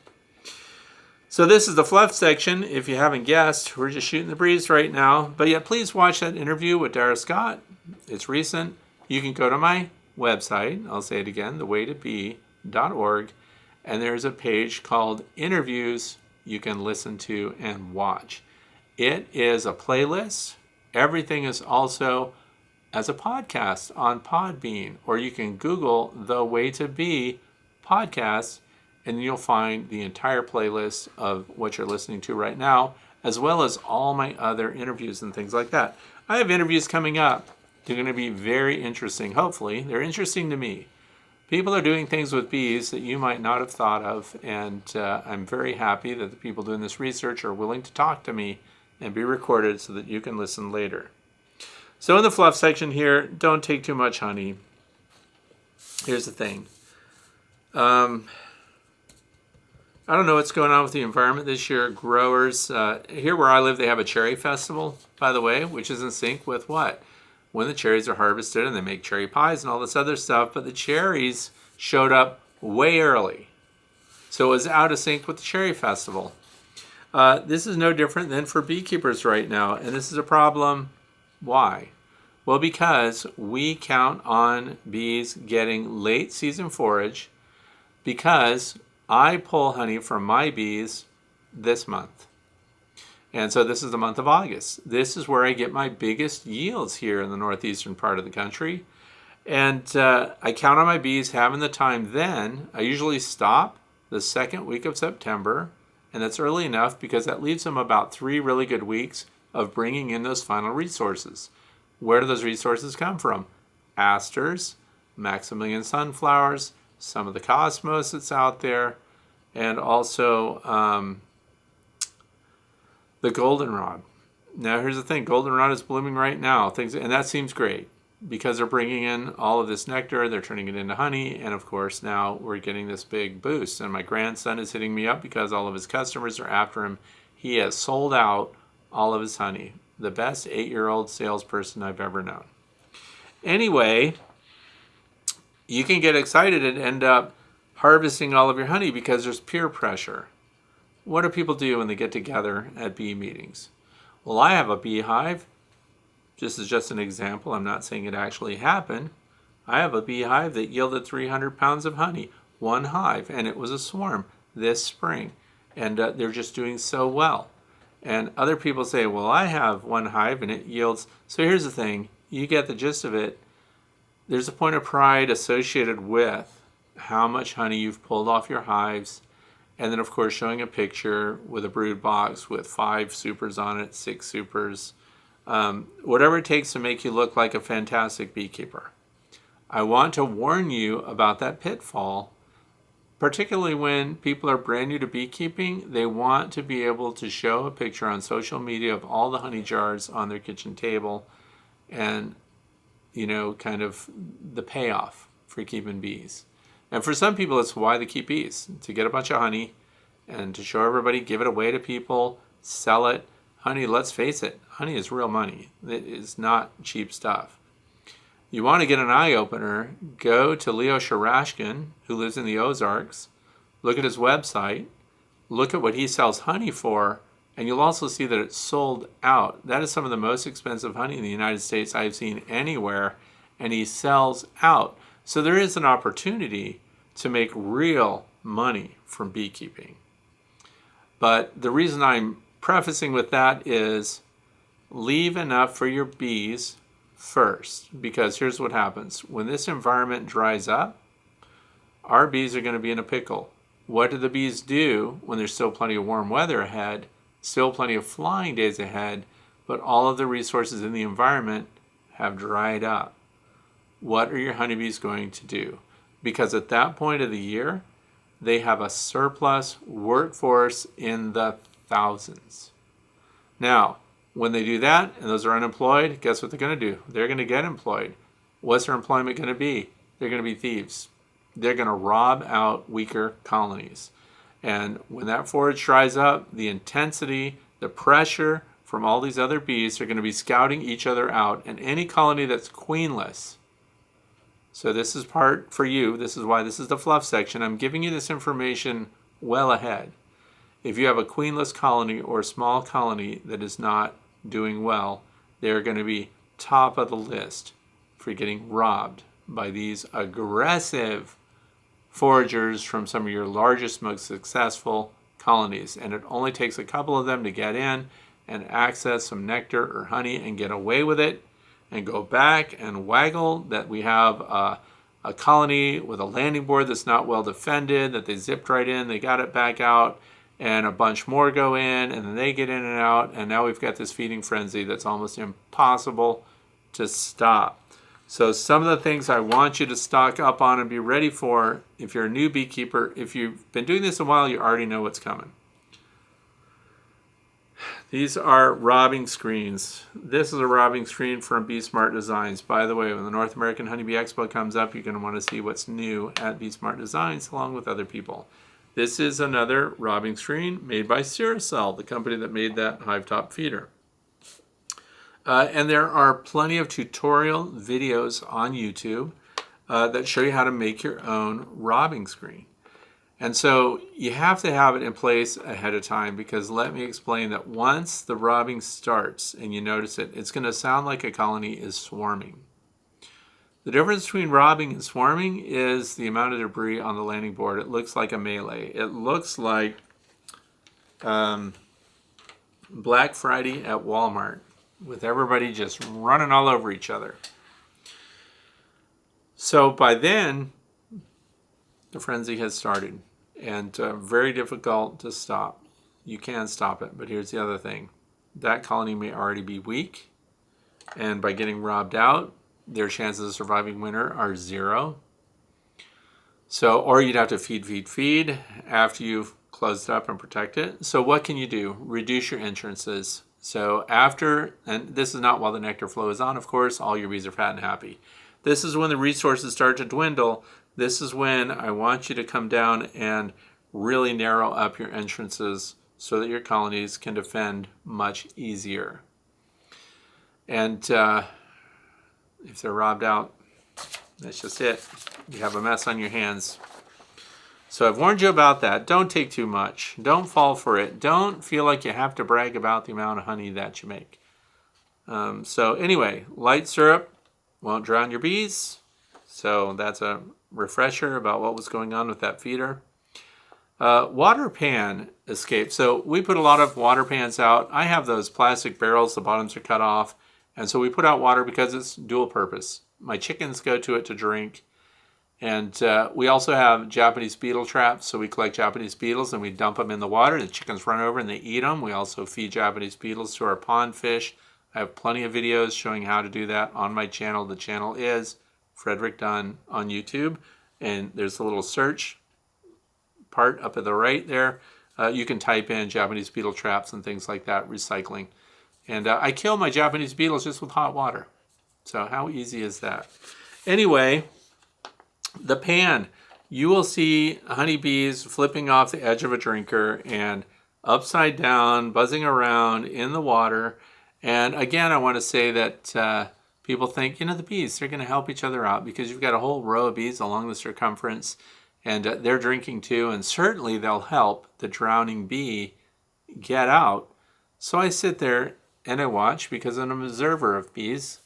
So this is the fluff section. If you haven't guessed, we're just shooting the breeze right now. But yeah, please watch that interview with Dara Scott. It's recent. You can go to my website. I'll say it again, thewaytobee.org. And there's a page called Interviews you can listen to and watch. It is a playlist. Everything is also as a podcast on Podbean, or you can Google The Way to Bee podcast, and you'll find the entire playlist of what you're listening to right now, as well as all my other interviews and things like that. I have interviews coming up. They're going to be very interesting. Hopefully, they're interesting to me. People are doing things with bees that you might not have thought of, and I'm very happy that the people doing this research are willing to talk to me and be recorded so that you can listen later. So in the fluff section here, don't take too much honey. Here's the thing. I don't know what's going on with the environment this year. Growers, here where I live, they have a cherry festival, by the way, which is in sync with what? When the cherries are harvested and they make cherry pies and all this other stuff, but the cherries showed up way early. So it was out of sync with the cherry festival. This is no different than for beekeepers right now, and this is a problem. Why? Well, because we count on bees getting late season forage, because I pull honey from my bees this month. And so this is the month of August. This is where I get my biggest yields here in the northeastern part of the country. And I count on my bees having the time then. I usually stop the second week of September, and that's early enough because that leaves them about 3 really good weeks of bringing in those final resources. Where do those resources come from? Asters, Maximilian sunflowers, some of the cosmos that's out there, and also the goldenrod. Now here's the thing, goldenrod is blooming right now, and that seems great because they're bringing in all of this nectar, they're turning it into honey, and of course now we're getting this big boost. And my grandson is hitting me up because all of his customers are after him. He has sold out all of his honey. The best 8-year-old salesperson I've ever known. Anyway, you can get excited and end up harvesting all of your honey because there's peer pressure. What do people do when they get together at bee meetings? Well, I have a beehive. This is just an example. I'm not saying it actually happened. I have a beehive that yielded 300 pounds of honey, one hive, and it was a swarm this spring. And they're just doing so well. And other people say, well, I have one hive and it yields. So here's the thing. You get the gist of it. There's a point of pride associated with how much honey you've pulled off your hives. And then, of course, showing a picture with a brood box with 5 supers on it, 6 supers. Whatever it takes to make you look like a fantastic beekeeper. I want to warn you about that pitfall, particularly when people are brand new to beekeeping. They want to be able to show a picture on social media of all the honey jars on their kitchen table and, kind of the payoff for keeping bees. And for some people, it's why they keep bees, to get a bunch of honey and to show everybody, give it away to people, sell it. Honey, let's face it, honey is real money. It is not cheap stuff. You want to get an eye-opener, go to Leo Sharashkin, who lives in the Ozarks, look at his website, look at what he sells honey for, and you'll also see that it's sold out. That is some of the most expensive honey in the United States I've seen anywhere, and he sells out. So there is an opportunity to make real money from beekeeping. But the reason I'm prefacing with that is leave enough for your bees first, because here's what happens. When this environment dries up, our bees are going to be in a pickle. What do the bees do when there's still plenty of warm weather ahead, still plenty of flying days ahead, but all of the resources in the environment have dried up? What are your honeybees going to do? Because at that point of the year, they have a surplus workforce in the thousands. Now, when they do that, and those are unemployed, guess what they're going to do? They're going to get employed. What's their employment going to be? They're going to be thieves. They're going to rob out weaker colonies. And when that forage dries up, the intensity, the pressure from all these other bees are going to be scouting each other out. And any colony that's queenless. So this is part for you. This is why this is the fluff section. I'm giving you this information well ahead. If you have a queenless colony or a small colony that is not doing well, they're going to be top of the list for getting robbed by these aggressive foragers from some of your largest, most successful colonies. And it only takes a couple of them to get in and access some nectar or honey and get away with it and go back and waggle that we have a colony with a landing board that's not well defended, that they zipped right in, they got it back out, and a bunch more go in, and then they get in and out, and now we've got this feeding frenzy that's almost impossible to stop. So some of the things I want you to stock up on and be ready for, if you're a new beekeeper, if you've been doing this a while, you already know what's coming. These are robbing screens. This is a robbing screen from Bee Smart Designs. By the way, when the North American Honeybee Expo comes up, you're going to want to see what's new at Bee Smart Designs along with other people. This is another robbing screen made by Ciracell, the company that made that hive top feeder. And there are plenty of tutorial videos on YouTube that show you how to make your own robbing screen. And so you have to have it in place ahead of time, because let me explain that once the robbing starts and you notice it, it's going to sound like a colony is swarming. The difference between robbing and swarming is the amount of debris on the landing board. It looks like a melee. It looks like Black Friday at Walmart with everybody just running all over each other. So by then, the frenzy has started, and very difficult to stop. You can stop it, but here's the other thing. that colony may already be weak. And by getting robbed out, their chances of surviving winter are 0. So, or you'd have to feed after you've closed it up and protect it. So what can you do? Reduce your entrances. So after, and this is not while the nectar flow is on, of course, all your bees are fat and happy. This is when the resources start to dwindle. This is when I want you to come down and really narrow up your entrances so that your colonies can defend much easier. And if they're robbed out, that's just it. You have a mess on your hands. So I've warned you about that. Don't take too much. Don't fall for it. Don't feel like you have to brag about the amount of honey that you make. So anyway, light syrup won't drown your bees. So that's a refresher about what was going on with that feeder. Water pan escape. So we put a lot of water pans out. I have those plastic barrels. The bottoms are cut off. And so we put out water because it's dual purpose. My chickens go to it to drink. And we also have Japanese beetle traps. So we collect Japanese beetles and we dump them in the water. The chickens run over and they eat them. We also feed Japanese beetles to our pond fish. I have plenty of videos showing how to do that on my channel. The channel is Frederick Dunn on YouTube. And there's a little search part up at the right there. You can type in Japanese beetle traps and things like that, recycling. And I kill my Japanese beetles just with hot water. So how easy is that? Anyway, the pan. You will see honeybees flipping off the edge of a drinker and upside down, buzzing around in the water. And again, I want to say that people think, the bees, they're going to help each other out because you've got a whole row of bees along the circumference and they're drinking too. And certainly they'll help the drowning bee get out. So I sit there and I watch because I'm an observer of bees.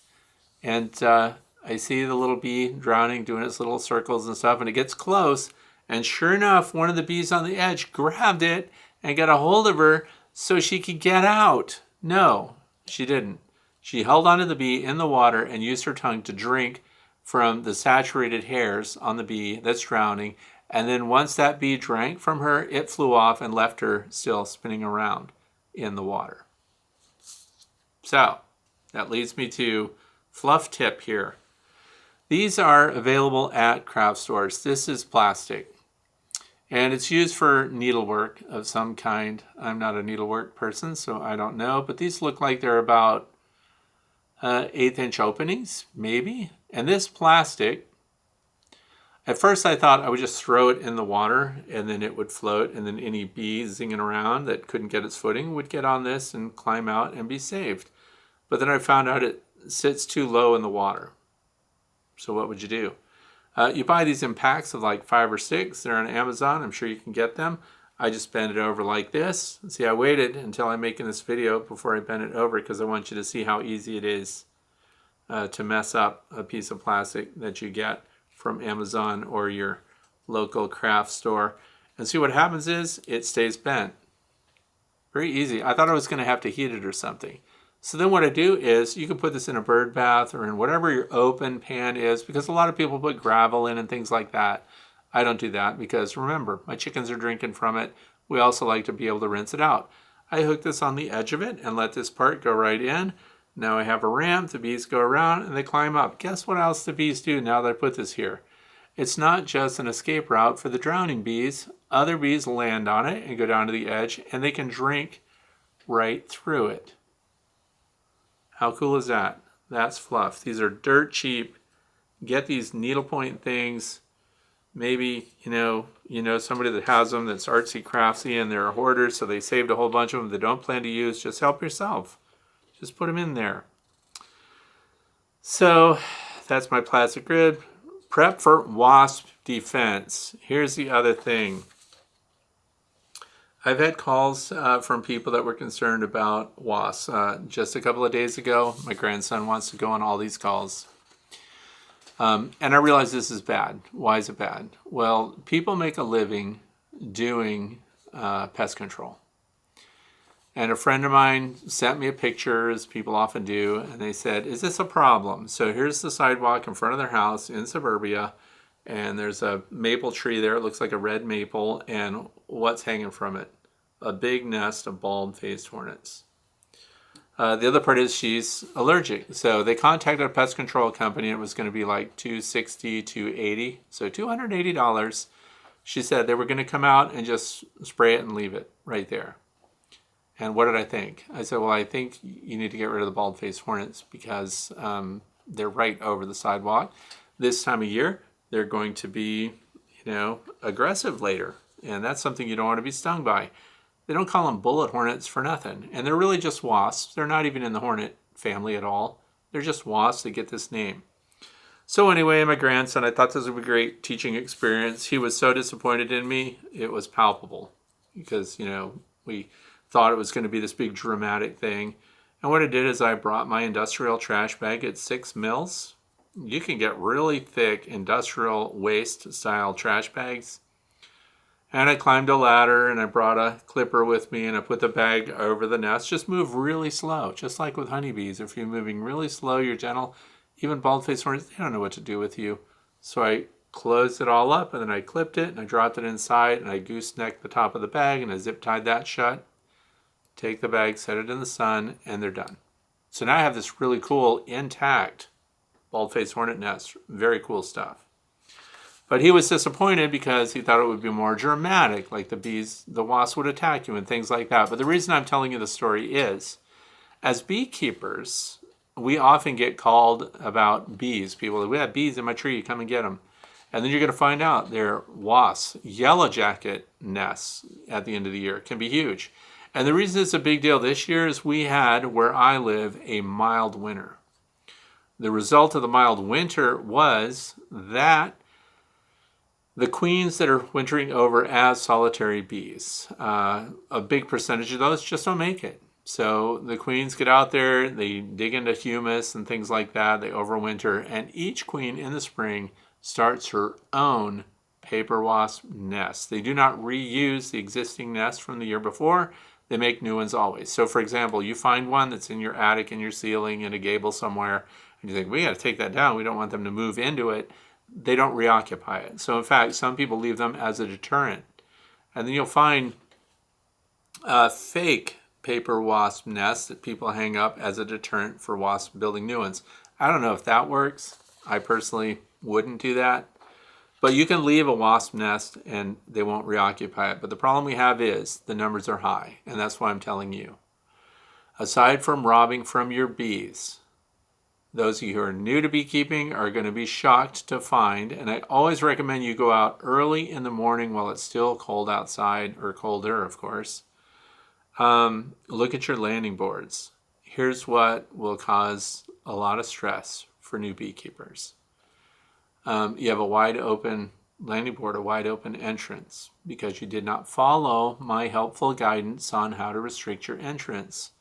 And I see the little bee drowning, doing its little circles and stuff, and it gets close. And sure enough, one of the bees on the edge grabbed it and got a hold of her so she could get out. No, she didn't. She held onto the bee in the water and used her tongue to drink from the saturated hairs on the bee that's drowning. And then once that bee drank from her, it flew off and left her still spinning around in the water. So that leads me to fluff tip here. These are available at craft stores. This is plastic and it's used for needlework of some kind. I'm not a needlework person, so I don't know, but these look like they're about 1/8-inch openings, maybe. And this plastic, at first I thought I would just throw it in the water and then it would float, and then any bee zinging around that couldn't get its footing would get on this and climb out and be saved. But then I found out it sits too low in the water. So what would you do? You buy these in packs of like 5 or 6. They're on Amazon. I'm sure you can get them. I just bend it over like this. See, I waited until I'm making this video before I bend it over because I want you to see how easy it is to mess up a piece of plastic that you get from Amazon or your local craft store. And see what happens is it stays bent. Very easy. I thought I was going to have to heat it or something. So then what I do is you can put this in a bird bath or in whatever your open pan is, because a lot of people put gravel in and things like that. I don't do that because remember, my chickens are drinking from it. We also like to be able to rinse it out. I hook this on the edge of it and let this part go right in. Now I have a ramp, the bees go around and they climb up. Guess what else the bees do now that I put this here? It's not just an escape route for the drowning bees. Other bees land on it and go down to the edge and they can drink right through it. How cool is that? That's fluff. These are dirt cheap. Get these needlepoint things. Maybe, you know somebody that has them that's artsy craftsy and they're hoarders, so they saved a whole bunch of them they don't plan to use. Just help yourself. Just put them in there. So that's my plastic grid. Prep for wasp defense. Here's the other thing. I've had calls from people that were concerned about wasps. Just a couple of days ago, my grandson wants to go on all these calls. And I realize this is bad. Why is it bad? Well, people make a living doing pest control. And a friend of mine sent me a picture, as people often do, and they said, is this a problem? So here's the sidewalk in front of their house in suburbia, and there's a maple tree there. It looks like a red maple, and what's hanging from it? A big nest of bulb-faced hornets. The other part is she's allergic. So they contacted a pest control company. It was going to be like $260, $280, so $280. She said they were going to come out and just spray it and leave it right there. And what did I think? I said, well, I think you need to get rid of the bald-faced hornets because they're right over the sidewalk. This time of year, they're going to be, aggressive later. And that's something you don't want to be stung by. They don't call them bullet hornets for nothing. And they're really just wasps. They're not even in the hornet family at all. They're just wasps that get this name. So anyway, my grandson, I thought this would be a great teaching experience. He was so disappointed in me, it was palpable. Because, we thought it was going to be this big dramatic thing. And what I did is I brought my industrial trash bag at 6 mils. You can get really thick industrial waste style trash bags. And I climbed a ladder and I brought a clipper with me and I put the bag over the nest. Just move really slow, just like with honeybees. If you're moving really slow, you're gentle. Even bald-faced hornets, they don't know what to do with you. So I closed it all up and then I clipped it and I dropped it inside and I goosenecked the top of the bag and I zip tied that shut. Take the bag, set it in the sun, and they're done. So now I have this really cool, intact bald-faced hornet nest. Very cool stuff. But he was disappointed because he thought it would be more dramatic, like the wasps would attack you and things like that. But the reason I'm telling you the story is, as beekeepers, we often get called about bees. People, we have bees in my tree, come and get them. And then you're going to find out they're wasps. Yellow jacket nests at the end of the year can be huge. And the reason it's a big deal this year is we had, where I live, a mild winter. The result of the mild winter was that the queens that are wintering over as solitary bees, a big percentage of those just don't make it. So the queens get out there, they dig into humus and things like that, they overwinter, and each queen in the spring starts her own paper wasp nest. They do not reuse the existing nest from the year before. They make new ones always. So for example, you find one that's in your attic, in your ceiling, in a gable somewhere, and you think, we got to take that down. We don't want them to move into it. They don't reoccupy it. So in fact, some people leave them as a deterrent. And then you'll find fake paper wasp nests that people hang up as a deterrent for wasps building new ones. I don't know if that works. I personally wouldn't do that. But you can leave a wasp nest and they won't reoccupy it. But the problem we have is the numbers are high. And that's why I'm telling you. Aside from robbing from your bees, those of you who are new to beekeeping are going to be shocked to find, and I always recommend you go out early in the morning while it's still cold outside, or colder, of course. Look at your landing boards. Here's what will cause a lot of stress for new beekeepers. You have a wide open landing board, a wide open entrance, because you did not follow my helpful guidance on how to restrict your entrance.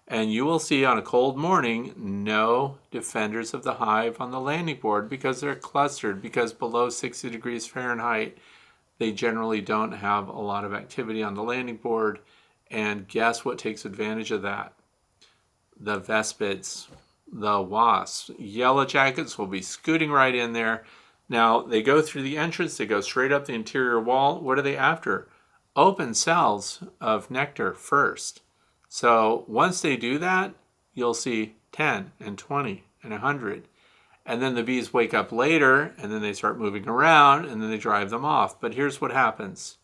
And you will see on a cold morning, no defenders of the hive on the landing board because they're clustered, because below 60 degrees Fahrenheit, they generally don't have a lot of activity on the landing board. And guess what takes advantage of that? The vespids, the wasps. Yellow jackets will be scooting right in there. Now, they go through the entrance, they go straight up the interior wall. What are they after? Open cells of nectar first. So once they do that, you'll see 10 and 20 and 100. And then the bees wake up later, and then they start moving around, and then they drive them off. But here's what happens.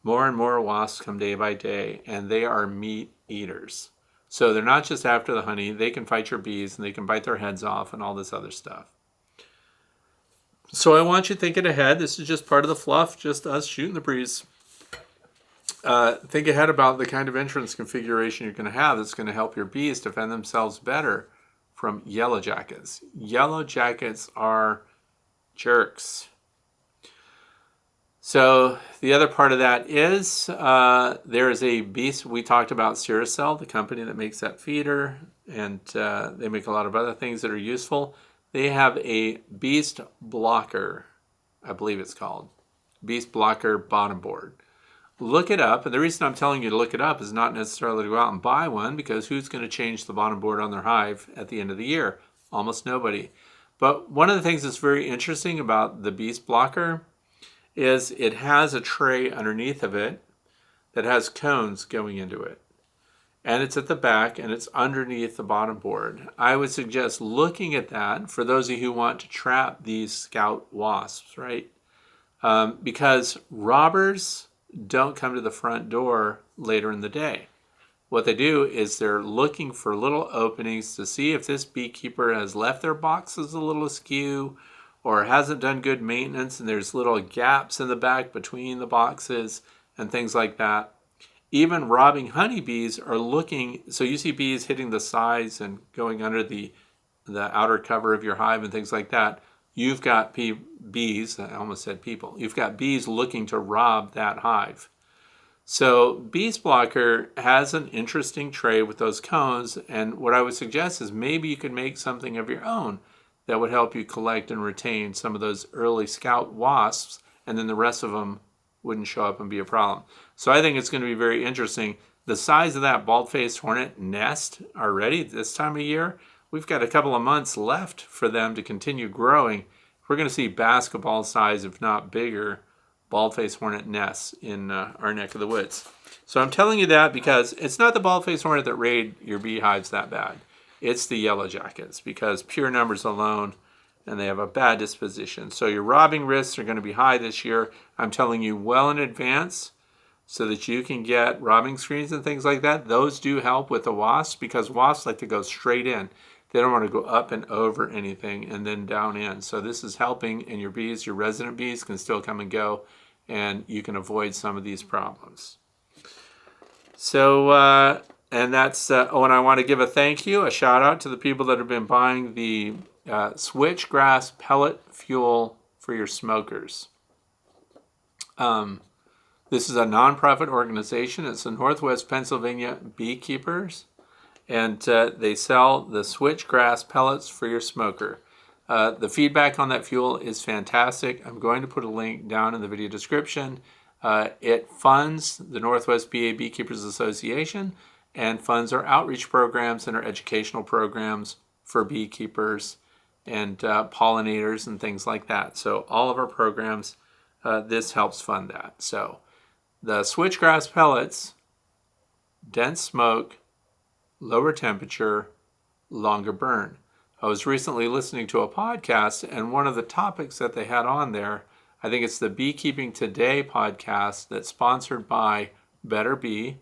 More and more wasps come day by day, and they are meat eaters. So they're not just after the honey. They can fight your bees, and they can bite their heads off and all this other stuff. So I want you thinking ahead. This is just part of the fluff, just us shooting the breeze. Think ahead about the kind of entrance configuration you're going to have that's going to help your bees defend themselves better from yellow jackets. Yellow jackets are jerks. So the other part of that is there is a beast. We talked about Ciracel, the company that makes that feeder, and they make a lot of other things that are useful. They have a beast blocker, I believe it's called, beast blocker bottom board. Look it up, and the reason I'm telling you to look it up is not necessarily to go out and buy one, because who's going to change the bottom board on their hive at the end of the year? Almost nobody. But one of the things that's very interesting about the beast blocker is it has a tray underneath of it that has cones going into it. and it's at the back and it's underneath the bottom board. I would suggest looking at that for those of you who want to trap these scout wasps, right? Because robbers don't come to the front door later in the day. What they do is they're looking for little openings to see if this beekeeper has left their boxes a little askew or hasn't done good maintenance, and there's little gaps in the back between the boxes and things like that. Even robbing honeybees are looking, so you see bees hitting the sides and going under the outer cover of your hive and things like that. You've got bees, I almost said people, you've got bees looking to rob that hive. So Bees Blocker has an interesting tray with those cones, and what I would suggest is maybe you could make something of your own that would help you collect and retain some of those early scout wasps, and then the rest of them wouldn't show up and be a problem. So I think it's going to be very interesting. The size of that bald-faced hornet nest already this time of year, we've got a couple of months left for them to continue growing. We're going to see basketball size, if not bigger, bald-faced hornet nests in our neck of the woods. So I'm telling you that because it's not the bald-faced hornet that raid your beehives that bad. It's the yellow jackets, because pure numbers alone, and they have a bad disposition. So your robbing risks are going to be high this year. I'm telling you well in advance so that you can get robbing screens and things like that. Those do help with the wasps, because wasps like to go straight in. They don't want to go up and over anything and then down in. So this is helping, and your bees, your resident bees, can still come and go, and you can avoid some of these problems. So, and that's, oh, and I want to give a thank you, a shout out to the people that have been buying the switchgrass pellet fuel for your smokers. This is a nonprofit organization. It's the Northwest Pennsylvania Beekeepers, and they sell the switchgrass pellets for your smoker. The feedback on that fuel is fantastic. I'm going to put a link down in the video description. It funds the Northwest PA Beekeepers Association and funds our outreach programs and our educational programs for beekeepers and pollinators and things like that. So all of our programs, this helps fund that. So the switchgrass pellets, dense smoke, lower temperature, longer burn. I was recently listening to a podcast, and one of the topics that they had on there, I think it's the Beekeeping Today podcast that's sponsored by Better Bee.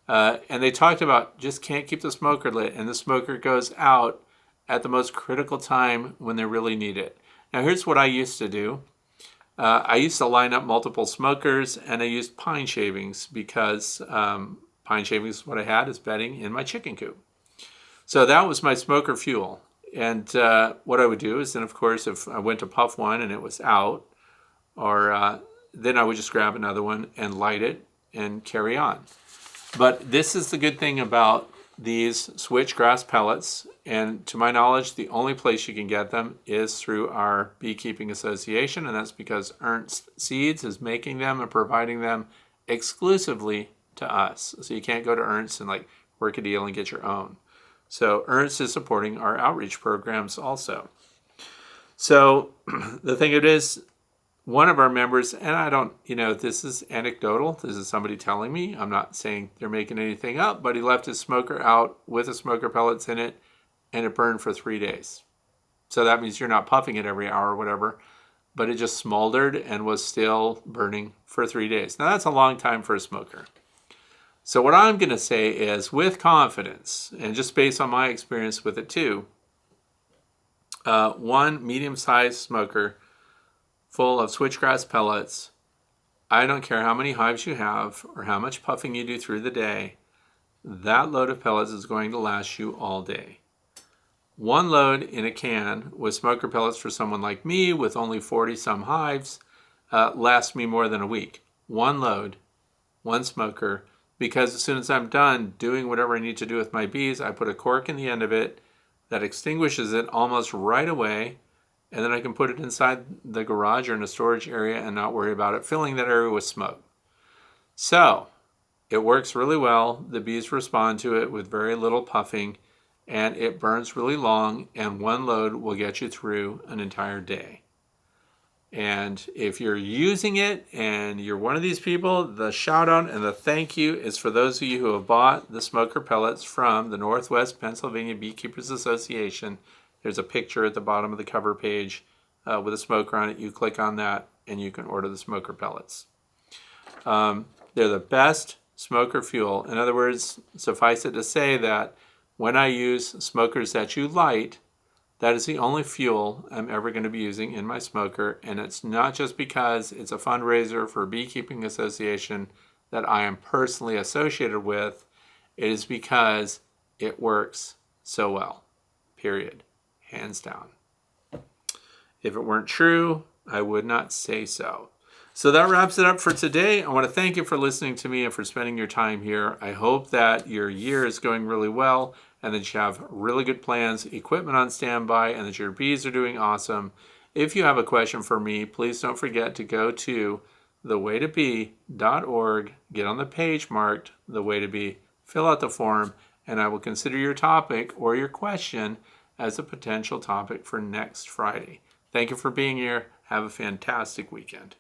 And they talked about just can't keep the smoker lit, and the smoker goes out at the most critical time when they really need it. Now, here's what I used to do. I used to line up multiple smokers, and I used pine shavings because pine shavings is what I had as bedding in my chicken coop. So that was my smoker fuel. And what I would do is then, of course, if I went to puff one and it was out, or then I would just grab another one and light it and carry on. But this is the good thing about these switchgrass pellets, and to my knowledge, the only place you can get them is through our Beekeeping Association, and that's because Ernst Seeds is making them and providing them exclusively to us. So you can't go to Ernst and like work a deal and get your own. So Ernst is supporting our outreach programs also. So the thing it is, one of our members, and I don't, this is anecdotal. This is somebody telling me. I'm not saying they're making anything up, but he left his smoker out with the smoker pellets in it, and it burned for 3 days. So that means you're not puffing it every hour or whatever, but it just smoldered and was still burning for 3 days. Now that's a long time for a smoker. So what I'm going to say is, with confidence, and just based on my experience with it too, one medium-sized smoker full of switchgrass pellets, I don't care how many hives you have or how much puffing you do through the day, that load of pellets is going to last you all day. One load in a can with smoker pellets for someone like me with only 40-some hives lasts me more than a week. One load, one smoker, because as soon as I'm done doing whatever I need to do with my bees, I put a cork in the end of it that extinguishes it almost right away, and then I can put it inside the garage or in a storage area and not worry about it filling that area with smoke. So it works really well. The bees respond to it with very little puffing, and it burns really long, and one load will get you through an entire day. And if you're using it and you're one of these people, the shout out and the thank you is for those of you who have bought the smoker pellets from the Northwest Pennsylvania Beekeepers Association. There's a picture at the bottom of the cover page with a smoker on it. You click on that and you can order the smoker pellets. They're the best smoker fuel. In other words, suffice it to say that when I use smokers that you light, that is the only fuel I'm ever going to be using in my smoker, and it's not just because it's a fundraiser for a beekeeping association that I am personally associated with. It is because it works so well, period, hands down. If it weren't true, I would not say so. So that wraps it up for today. I want to thank you for listening to me and for spending your time here. I hope that your year is going really well and that you have really good plans, equipment on standby, and that your bees are doing awesome. If you have a question for me, please don't forget to go to thewaytobee.org, get on the page marked The Way to Bee, fill out the form, and I will consider your topic or your question as a potential topic for next Friday. Thank you for being here. Have a fantastic weekend.